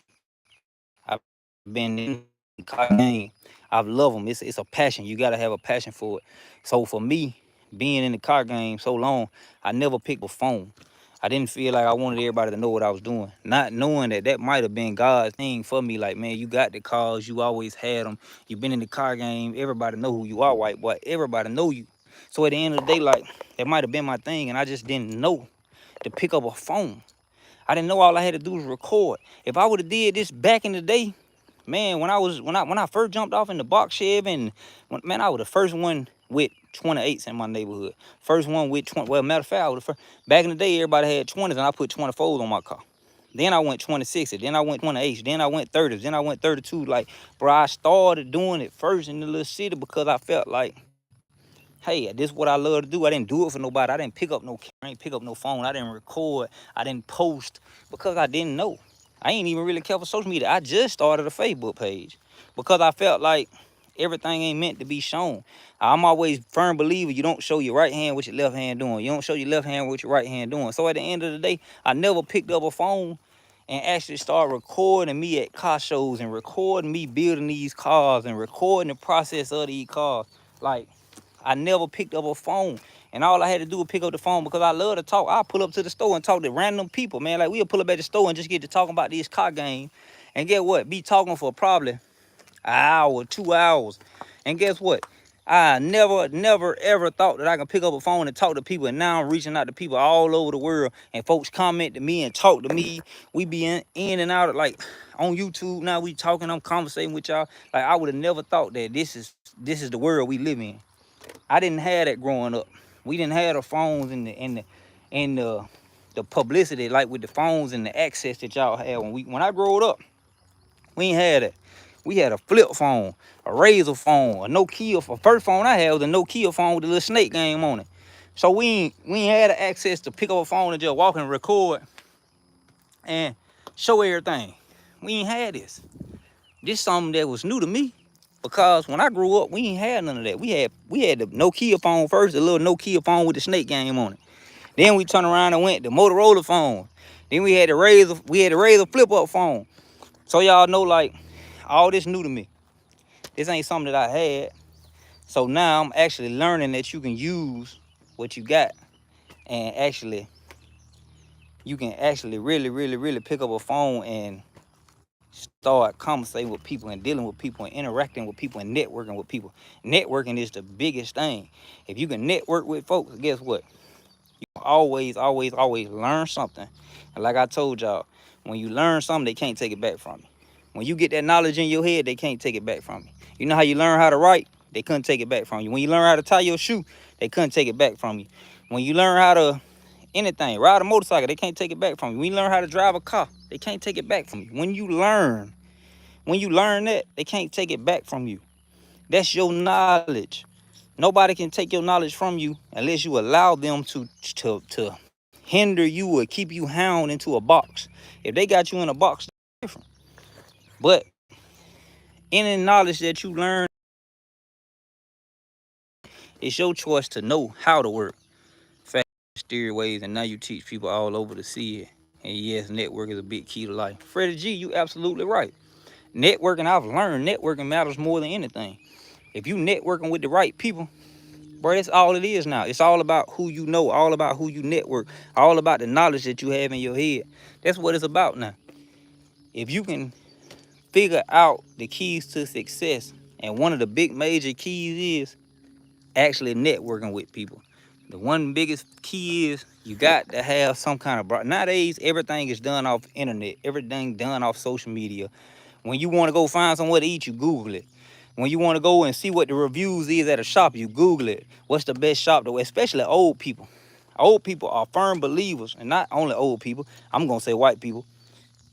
I've been in the car game. I've loved them. It's a passion. You gotta have a passion for it. So for me, being in the car game so long, I never picked a phone. I didn't feel like I wanted everybody to know what I was doing. Not knowing that that might have been God's thing for me. Like, man, you got the cars. You always had them. You've been in the car game. Everybody know who you are, white boy. Everybody know you. So at the end of the day, like, that might have been my thing, and I just didn't know to pick up a phone. I didn't know all I had to do was record. If I would have did this back in the day, man, when I first jumped off in the box Chevy, and man, I was the first one with 28s in my neighborhood. First one with 20. Well, matter of fact, I was the first. Back in the day, everybody had 20s, and I put 24s on my car. Then I went 26s, then I went 28s, then I went 30s, then I went 32. Like, bro, I started doing it first in the little city because I felt like, hey, this is what I love to do. I didn't do it for nobody. I didn't pick up no camera, I didn't pick up no phone, I didn't record, I didn't post, because I didn't know. I ain't even really care for social media. I just started a Facebook page because I felt like everything ain't meant to be shown. I'm always firm believer you don't show your right hand what your left hand doing. You don't show your left hand what your right hand doing. So at the end of the day, I never picked up a phone and actually started recording me at car shows and recording me building these cars and recording the process of these cars. Like, I never picked up a phone. And all I had to do was pick up the phone because I love to talk. I pull up to the store and talk to random people, man. Like, we'll pull up at the store and just get to talking about this car game. And get what? Be talking for probably an hour, 2 hours. And guess what? I never, ever thought that I could pick up a phone and talk to people. And now I'm reaching out to people all over the world. And folks comment to me and talk to me. We be in and out of, like, on YouTube now. We talking, I'm conversating with y'all. Like, I would have never thought that this is the world we live in. I didn't have that growing up. We didn't have the phones and the publicity, like with the phones and the access that y'all had. When I growed up, we ain't had it. We had a flip phone, a Razor phone, a Nokia. For first phone I had was a Nokia phone with a little snake game on it. So we ain't had the access to pick up a phone and just walk and record and show everything. We ain't had this. This something that was new to me. Because when I grew up, we ain't had none of that. We had the Nokia phone first, the little Nokia phone with the snake game on it. Then we turned around and went the Motorola phone. Then we had the Razor flip up phone. So y'all know, like, all this new to me. This ain't something that I had. So now I'm actually learning that you can use what you got, and you can actually really pick up a phone and start conversating with people and dealing with people and interacting with people and networking with people. Networking is the biggest thing. If you can network with folks, guess what? You always learn something. And like I told y'all, when you learn something, they can't take it back from you. When you get that knowledge in your head, they can't take it back from you. You know how you learn how to write? They couldn't take it back from you. When you learn how to tie your shoe, they couldn't take it back from you. When you learn how to anything, ride a motorcycle, they can't take it back from you. When you learn how to drive a car, they can't take it back from you. When you learn that, they can't take it back from you. That's your knowledge. Nobody can take your knowledge from you unless you allow them to hinder you or keep you hound into a box. If they got you in a box, that's different. But any knowledge that you learn, it's your choice to know how to work fast, mysterious ways, and now you teach people all over to see it. And yes, network is a big key to life. Freddie G, you absolutely right. Networking, I've learned networking matters more than anything. If you networking with the right people, Bro, that's all it is now. It's all about who you know, all about who you network, all about the knowledge that you have in your head. That's what it's about now. If you can figure out the keys to success, and one of the big major keys is actually networking with people. The one biggest key is you got to have some kind of nowadays everything is done off internet, everything done off social media. When you want to go find somewhere to eat, you Google it. When you want to go and see what the reviews is at a shop, you Google it. What's the best shop to, especially old people. Old people are firm believers, and not only old people. I'm gonna say white people.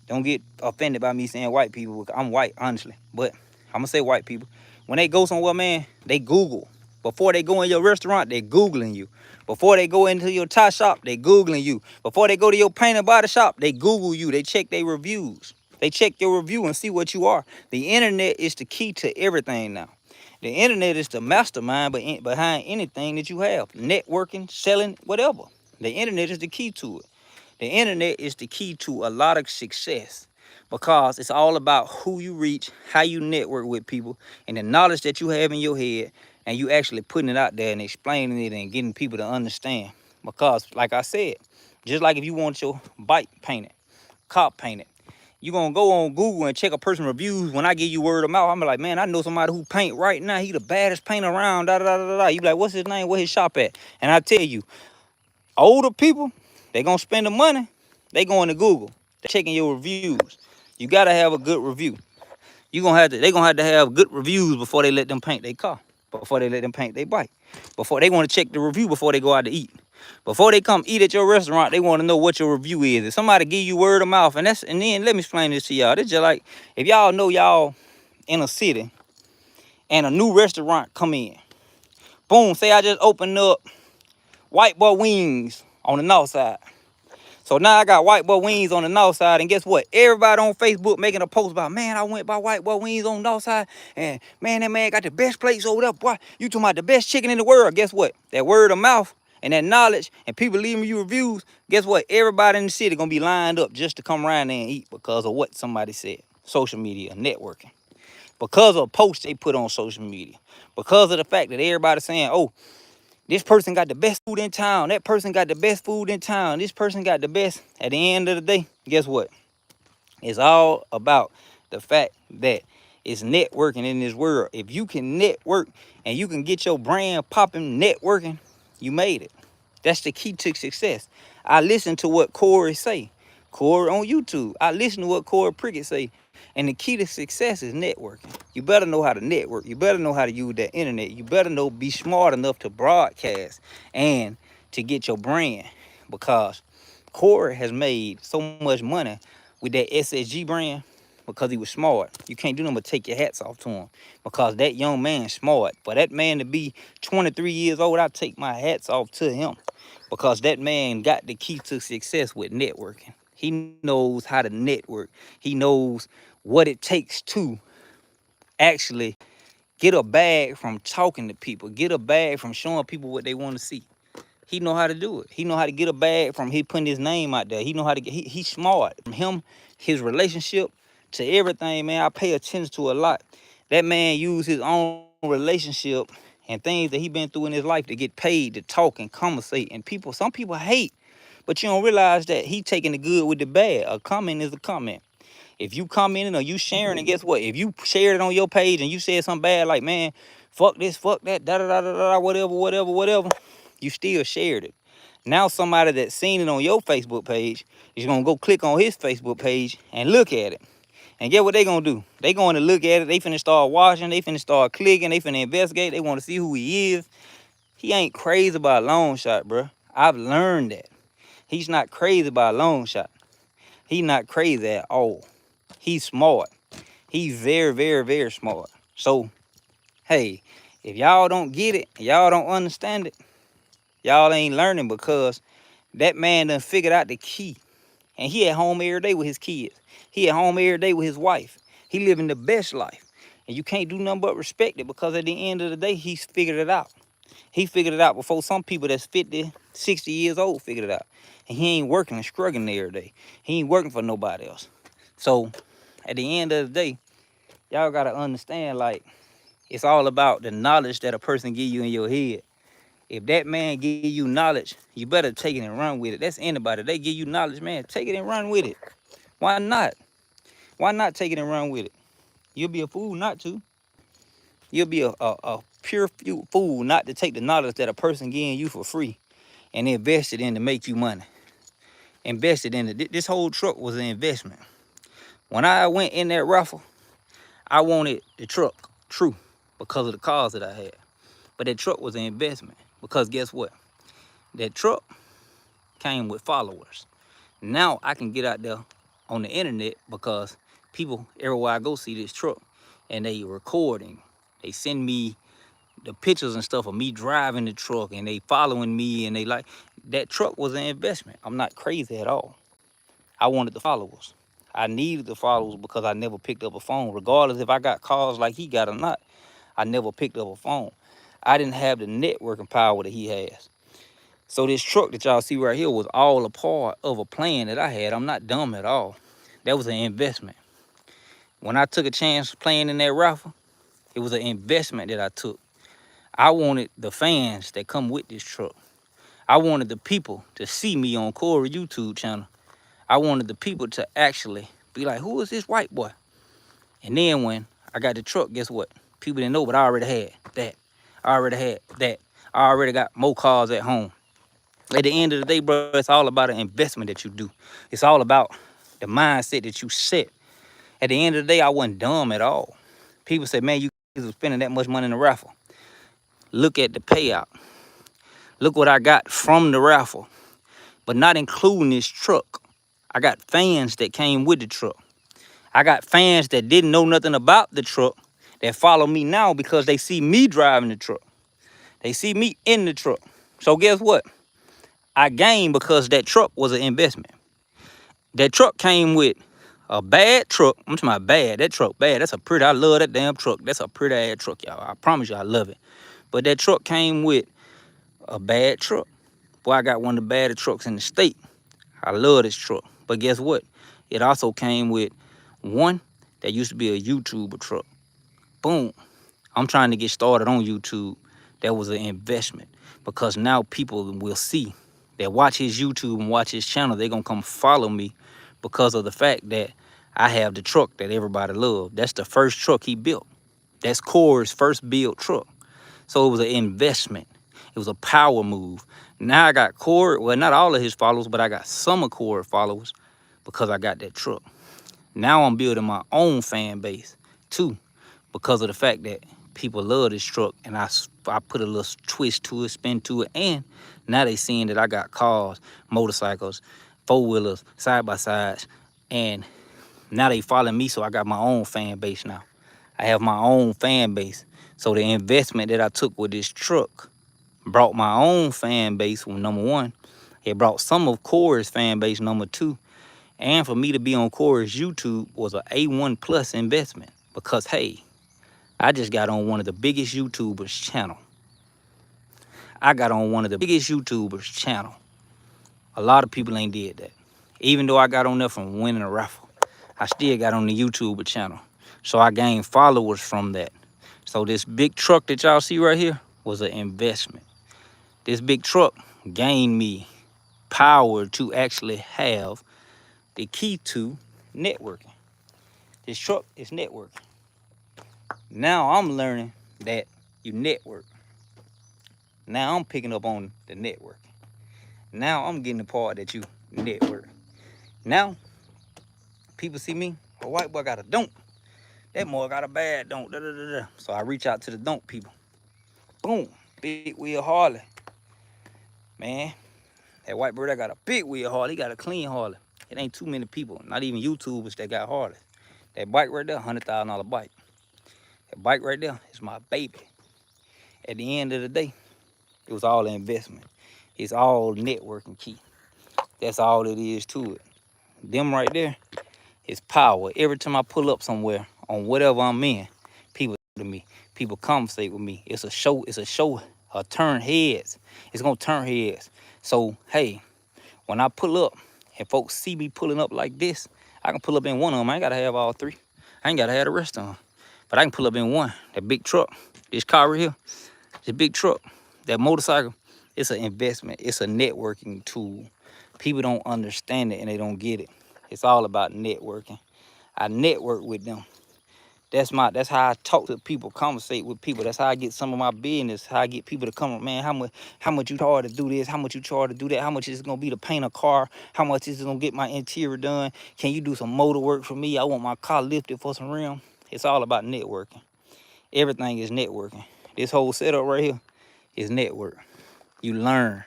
Don't get offended by me saying white people. I'm white, honestly, but I'm gonna say white people. When they go somewhere, man, they Google. Before they go in your restaurant, they Googling you. Before they go into your tie shop, they Googling you. Before they go to your paint and body shop, they Google you. They check their reviews. They check your review and see what you are. The internet is the key to everything now. The internet is the mastermind behind anything that you have. Networking, selling, whatever. The internet is the key to it. The internet is the key to a lot of success because it's all about who you reach, how you network with people, and the knowledge that you have in your head, and you actually putting it out there and explaining it and getting people to understand. Because, like I said, just like if you want your bike painted, car painted, you gonna go on Google and check a person's reviews. When I give you word of mouth, I'm like, man, I know somebody who paint right now. He the baddest painter around. Da da da da da. You be like, what's his name? Where his shop at? And I tell you, older people, they gonna spend the money. They going to Google. They checking your reviews. You gotta have a good review. They gonna have to have good reviews before they let them paint their car. Before they let them paint their bike. Before they want to check the review before they go out to eat. Before they come eat at your restaurant, they want to know what your review is. If somebody give you word of mouth, and then let me explain this to y'all. This just like if y'all know y'all in a city and a new restaurant come in. Boom, say I just opened up White Boy Wings on the north side. So now I got White Boy Wings on the north side, and guess what? Everybody on Facebook making a post about, man, I went by White Boy Wings on the north side, and man, that man got the best plates over there. Boy, you talking about the best chicken in the world. Guess what? That word of mouth and that knowledge and people leaving you reviews, guess what? Everybody in the city gonna be lined up just to come around there and eat because of what somebody said. Social media, networking. Because of posts they put on social media. Because of the fact that everybody's saying, oh, this person got the best food in town. That person got the best food in town. This person got the best. At the end of the day, guess what? It's all about the fact that it's networking in this world. If you can network and you can get your brand popping networking, you made it. That's the key to success. I listen to what Corey say. Corey on YouTube. I listen to what Corey Prickett say. And the key to success is networking. You better know how to network. You better know how to use that internet. You better be smart enough to broadcast and to get your brand. Because Corey has made so much money with that SSG brand because he was smart. You can't do nothing but take your hats off to him because that young man's smart. For that man to be 23 years old, I take my hats off to him because that man got the key to success with networking. He knows how to network. He knows what it takes to actually get a bag from talking to people, get a bag from showing people what they want to see. He know how to do it. He know how to get a bag from he putting his name out there. He know how to get, he's smart. From him, his relationship to everything, man, I pay attention to a lot. That man used his own relationship and things that he been through in his life to get paid to talk and conversate. And people, some people hate, but you don't realize that he taking the good with the bad. A comment is a comment. If you commenting or you sharing, and guess what? If you shared it on your page and you said something bad like, man, fuck this, fuck that, da da da da da, whatever, you still shared it. Now somebody that's seen it on your Facebook page is gonna go click on his Facebook page and look at it. And get what they gonna do? They going to look at it. They finna start watching. They finna start clicking. They finna investigate. They want to see who he is. He ain't crazy about a long shot, bro. I've learned that. He's not crazy about a long shot. He's not crazy at all. He's smart. He's very, very, very smart. So, hey, if y'all don't get it, y'all don't understand it, y'all ain't learning because that man done figured out the key. And he at home every day with his kids. He at home every day with his wife. He living the best life. And you can't do nothing but respect it because at the end of the day, he's figured it out. He figured it out before some people that's 50, 60 years old figured it out. And he ain't working and struggling every day. He ain't working for nobody else. So at the end of the day, y'all got to understand, like, it's all about the knowledge that a person give you in your head. If that man give you knowledge, you better take it and run with it. That's anybody. They give you knowledge, man. Take it and run with it. Why not? Why not take it and run with it? You'll be a fool not to. You'll be a pure fool not to take the knowledge that a person giving you for free and invest it in to make you money. Invest it in it. This whole truck was an investment. When I went in that raffle, I wanted the truck, true, because of the cars that I had. But that truck was an investment because guess what? That truck came with followers. Now I can get out there on the internet because people everywhere I go see this truck and they recording. They send me the pictures and stuff of me driving the truck and they following me and they like, that truck was an investment. I'm not crazy at all. I wanted the followers. I needed the followers because I never picked up a phone. Regardless if I got calls like he got or not, I never picked up a phone. I didn't have the networking power that he has. So this truck that y'all see right here was all a part of a plan that I had. I'm not dumb at all. That was an investment. When I took a chance playing in that raffle, it was an investment that I took. I wanted the fans that come with this truck. I wanted the people to see me on Corey YouTube channel. I wanted the people to actually be like, who is this white boy? And then when I got the truck, guess what? People didn't know, but I already had that. I already had that. I already got more cars at home. At the end of the day, bro, it's all about an investment that you do. It's all about the mindset that you set. At the end of the day, I wasn't dumb at all. People say, man, you was spending that much money in the raffle. Look at the payout. Look what I got from the raffle, but not including this truck. I got fans that came with the truck. I got fans that didn't know nothing about the truck that follow me now because they see me driving the truck. They see me in the truck. So guess what? I gained because that truck was an investment. That truck came with a bad truck. I'm talking about bad. That truck bad. That's a pretty, I love that damn truck. That's a pretty ass truck, y'all. I promise you I love it. But that truck came with a bad truck. Boy, I got one of the baddest trucks in the state. I love this truck. But guess what? It also came with one that used to be a YouTuber truck. Boom. I'm trying to get started on YouTube. That was an investment because now people will see that watch his YouTube and watch his channel. They're going to come follow me because of the fact that I have the truck that everybody loved. That's the first truck he built. That's Corey's first built truck. So it was an investment. It was a power move. Now I got Corey, well, not all of his followers, but I got some of Corey followers because I got that truck. Now I'm building my own fan base too because of the fact that people love this truck and I put a little twist to it, spin to it, and now they seeing that I got cars, motorcycles, four-wheelers, side-by-sides, and now they following me, so I got my own fan base now. I have my own fan base. So the investment that I took with this truck brought my own fan base, number one. It brought some of Corey's fan base, number two. And for me to be on Corey's YouTube was a A1 plus investment because, hey, I just got on one of the biggest YouTubers channel. I got on one of the biggest YouTubers channel. A lot of people ain't did that. Even though I got on there from winning a raffle, I still got on the YouTuber channel. So I gained followers from that. So this big truck that y'all see right here was an investment. This big truck gained me power to actually have the key to networking. This truck is networking. Now I'm learning that you network. Now I'm picking up on the network. Now I'm getting the part that you network. Now people see me, a white boy got a don't. That boy got a bad don't. Da, da, da, da. So I reach out to the don't people. Boom, big wheel Harley. Man, that white boy that got a big wheel Harley, he got a clean Harley. It ain't too many people, not even YouTubers that got Harley. That bike right there, $100,000 bike. That bike right there is my baby. At the end of the day, it was all an investment. It's all networking key. That's all it is to it. Them right there is power. Every time I pull up somewhere on whatever I'm in, people to me, people conversate with me. It's a show, turn heads. It's gonna turn heads. So hey, when I pull up and folks see me pulling up like this, I can pull up in one of them. I ain't gotta have all three. I ain't gotta have the rest of them. But I can pull up in one. That big truck, this car right here, this big truck, that motorcycle, It's an investment. It's a networking tool. People don't understand it and they don't get it. It's all about networking. I network with them. That's how I talk to people, conversate with people. That's how I get some of my business. How I get people to come, man, how much you charge to do this, how much you charge to do that, how much is it gonna be to paint a car, how much is it gonna get my interior done? Can you do some motor work for me? I want my car lifted for some rim. It's all about networking. Everything is networking. This whole setup right here is network. You learn,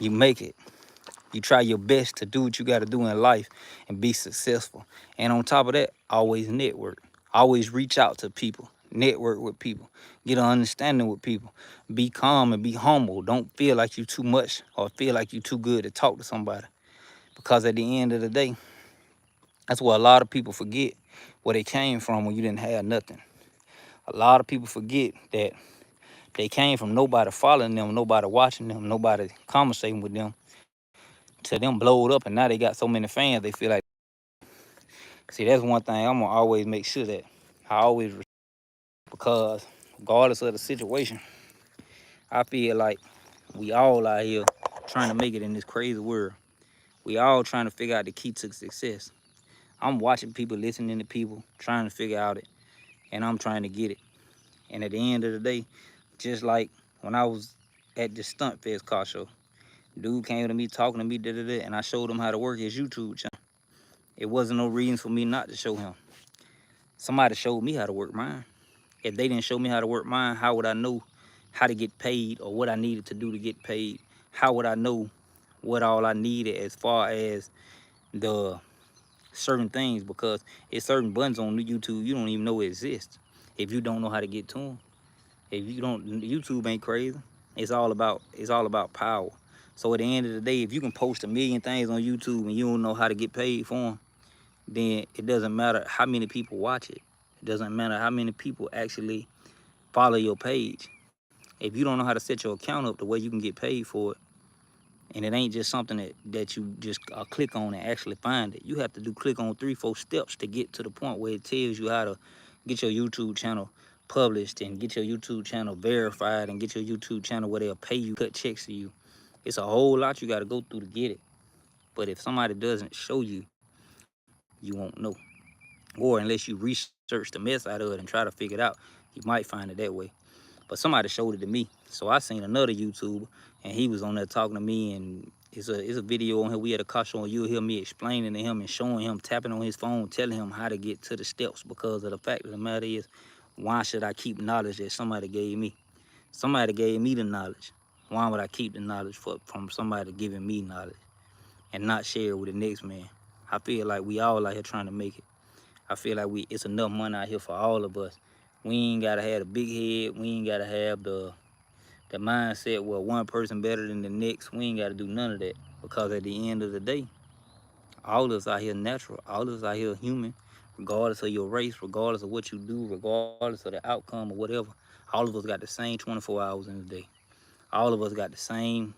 you make it. You try your best to do what you got to do in life and be successful. And on top of that, always network. Always reach out to people. Network with people. Get an understanding with people. Be calm and be humble. Don't feel like you too much or feel like you too good to talk to somebody. Because at the end of the day, that's what a lot of people forget, where they came from when you didn't have nothing. A lot of people forget that they came from nobody following them, nobody watching them, nobody conversating with them, to them blowed up, and now they got so many fans they feel like. See, that's one thing I'm gonna always make sure that I always, because regardless of the situation, I feel like we all out here trying to make it in this crazy world. We all trying to figure out the key to success. I'm watching people, listening to people, trying to figure out it, and I'm trying to get it. And at the end of the day, just like when I was at the Stunt Fest car show, dude came to me talking to me, and I showed him how to work his YouTube channel. It wasn't no reason for me not to show him. Somebody showed me how to work mine. If they didn't show me how to work mine, how would I know how to get paid or what I needed to do to get paid? How would I know what all I needed as far as the certain things? Because it's certain buttons on YouTube you don't even know exist if you don't know how to get to them. If you don't, YouTube ain't crazy. It's all about power. So at the end of the day, if you can post a million things on YouTube and you don't know how to get paid for them, then it doesn't matter how many people watch it. It doesn't matter how many people actually follow your page. If you don't know how to set your account up the way you can get paid for it, and it ain't just something that you just click on and actually find it. You have to click on 3-4 steps to get to the point where it tells you how to get your YouTube channel published and get your YouTube channel verified and get your YouTube channel where they'll pay you, cut checks to you. It's a whole lot you got to go through to get it. But if somebody doesn't show you, you won't know. Or unless you research the mess out of it and try to figure it out, you might find it that way. But somebody showed it to me. So I seen another YouTuber and he was on there talking to me, and it's a video on here. We had a car show and you'll hear me explaining to him and showing him, tapping on his phone, telling him how to get to the steps, because of the fact of the matter is, why should I keep knowledge that somebody gave me? Somebody gave me the knowledge. Why would I keep the knowledge from somebody giving me knowledge and not share it with the next man? I feel like we all out here trying to make it. I feel like it's enough money out here for all of us. We ain't gotta have a big head. We ain't gotta have the mindset where one person better than the next. We ain't gotta do none of that, because at the end of the day, all of us out here natural. All of us out here human, regardless of your race, regardless of what you do, regardless of the outcome or whatever. All of us got the same 24 hours in a day. All of us got the same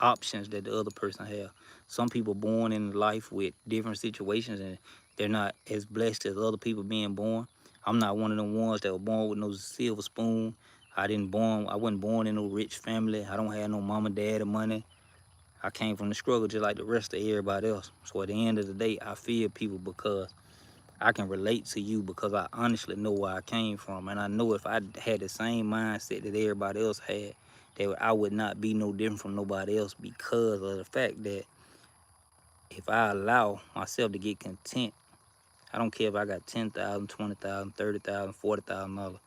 options that the other person have. Some people born in life with different situations and they're not as blessed as other people being born. I'm not one of them ones that were born with no silver spoon. I wasn't born in no rich family. I don't have no mama, dad, or money. I came from the struggle just like the rest of everybody else. So at the end of the day, I feel people because I can relate to you, because I honestly know where I came from. And I know if I had the same mindset that everybody else had, that I would not be no different from nobody else, because of the fact that if I allow myself to get content, I don't care if I got 10,000, 20,000, 30,000, $40,000.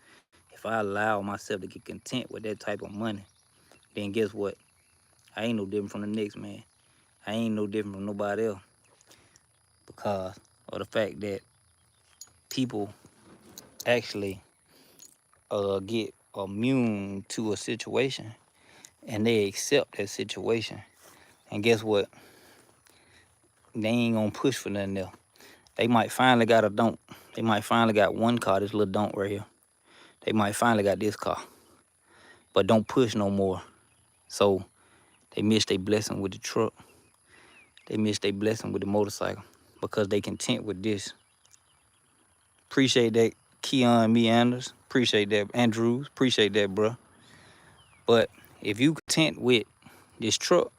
If I allow myself to get content with that type of money, then guess what? I ain't no different from the next man. I ain't no different from nobody else, because of the fact that people actually get immune to a situation and they accept that situation. And guess what? They ain't gonna push for nothing else. They might finally got a don't. They might finally got one car, this little don't right here. They might finally got this car, but don't push no more. So they miss their blessing with the truck. They miss their blessing with the motorcycle, because they content with this. Appreciate that, Keon Meanders. Appreciate that, Andrews. Appreciate that, bro. But If you content with this truck,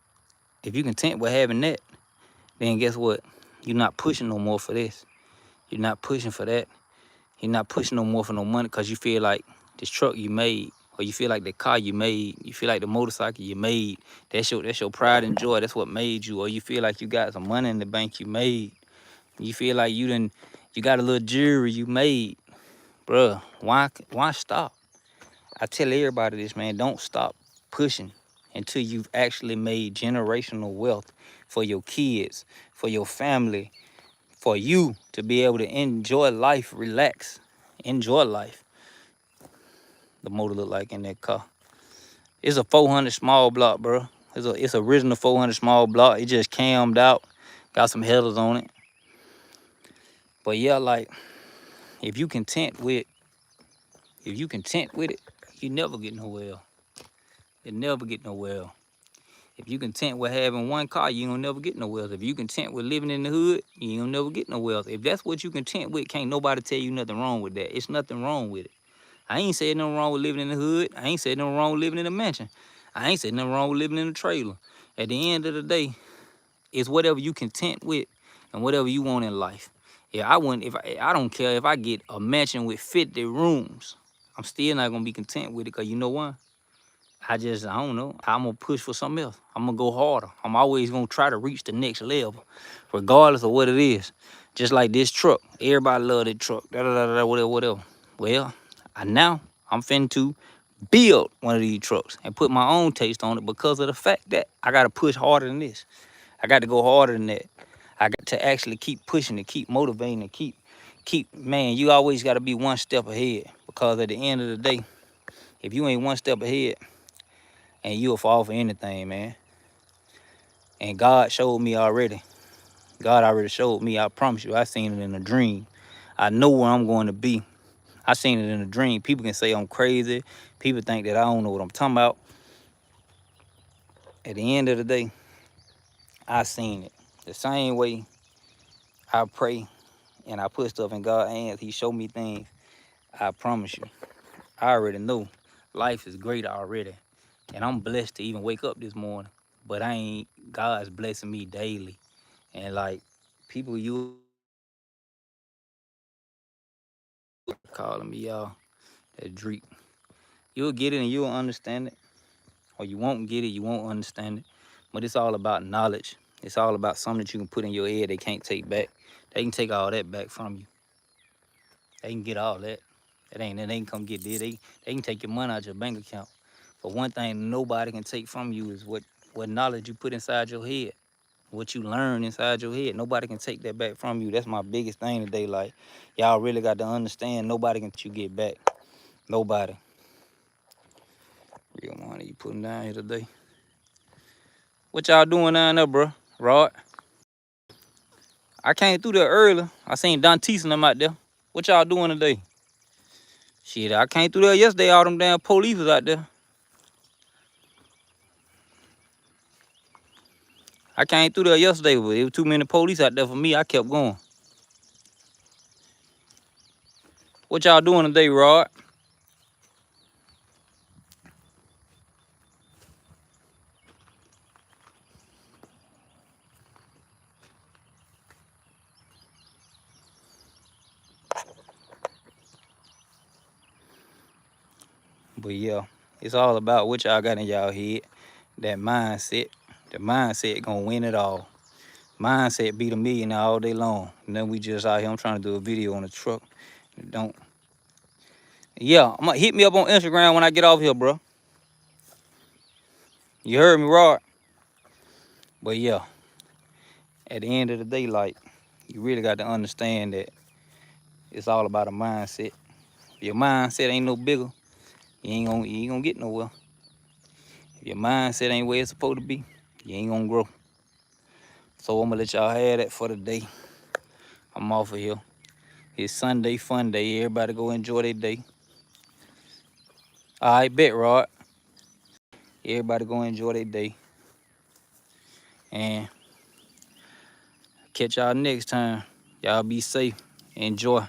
if you content with having that, then guess what? You're not pushing no more for this. You're not pushing for that. You're not pushing no more for no money because you feel like this truck you made, or you feel like the car you made, you feel like the motorcycle you made, that's your pride and joy. That's what made you. Or you feel like you got some money in the bank you made. You feel like you got a little jewelry you made. Bruh, why stop? I tell everybody this, man, don't stop pushing until you've actually made generational wealth for your kids, for your family, for you to be able to enjoy life, relax, enjoy life. The motor look like in that car. It's a 400 small block, bro. It's original 400 small block. It just cammed out, got some headers on it. But yeah, like if you content with it, you never get nowhere. You never get nowhere. If you content with having one car, you ain't gonna never get nowhere. If you content with living in the hood, you ain't gonna never get nowhere. If that's what you content with, can't nobody tell you nothing wrong with that. It's nothing wrong with it. I ain't saying nothing wrong with living in the hood. I ain't saying nothing wrong with living in a mansion. I ain't saying nothing wrong with living in a trailer. At the end of the day, it's whatever you content with and whatever you want in life. Yeah, I don't care if I get a mansion with 50 rooms. I'm still not gonna be content with it, because you know why? I don't know. I'm gonna push for something else. I'm gonna go harder. I'm always gonna try to reach the next level, regardless of what it is. Just like this truck. Everybody love that truck. Whatever. Well, now I'm finna to build one of these trucks and put my own taste on it, because of the fact that I gotta push harder than this. I got to go harder than that. I got to actually keep pushing and keep motivating and keep, man, you always got to be one step ahead, because at the end of the day, if you ain't one step ahead, and you'll fall for anything, man. And God showed me already. God already showed me. I promise you, I seen it in a dream. I know where I'm going to be. I seen it in a dream. People can say I'm crazy. People think that I don't know what I'm talking about. At the end of the day, I seen it. The same way I pray and I put stuff in God's hands, he showed me things. I promise you, I already know life is great already. And I'm blessed to even wake up this morning. But God's blessing me daily. And like, people you calling me y'all, that Dreek. You'll get it and you'll understand it. Or you won't get it, you won't understand it. But it's all about knowledge. It's all about something that you can put in your head they can't take back. They can take all that back from you. They can get all that. They can come get this. They can take your money out your bank account. But one thing nobody can take from you is what knowledge you put inside your head. What you learn inside your head. Nobody can take that back from you. That's my biggest thing today. Like, y'all really got to understand, nobody can you get back. Nobody. Real money you putting down here today. What y'all doing down there, bro? Rod? I came through there early. I seen Dantes and them out there. What y'all doing today? Shit, I came through there yesterday. All them damn police was out there. I came through there yesterday, but it was too many police out there for me. I kept going. What y'all doing today, Rod? But yeah, it's all about what y'all got in y'all head. That mindset. The mindset gonna win it all. Mindset beat a millionaire all day long. And then we just out here, I'm trying to do a video on the truck. Don't. Yeah, hit me up on Instagram when I get off here, bro. You heard me, Rod? But yeah, at the end of the day, like, you really got to understand that it's all about a mindset. If your mindset ain't no bigger, you ain't gonna get nowhere. If your mindset ain't where it's supposed to be, you ain't gonna grow. So I'm gonna let y'all have that for the day. I'm off of here. It's Sunday fun day. Everybody go enjoy their day. All right, bet, Rod. Everybody go enjoy their day. And catch y'all next time. Y'all be safe. Enjoy.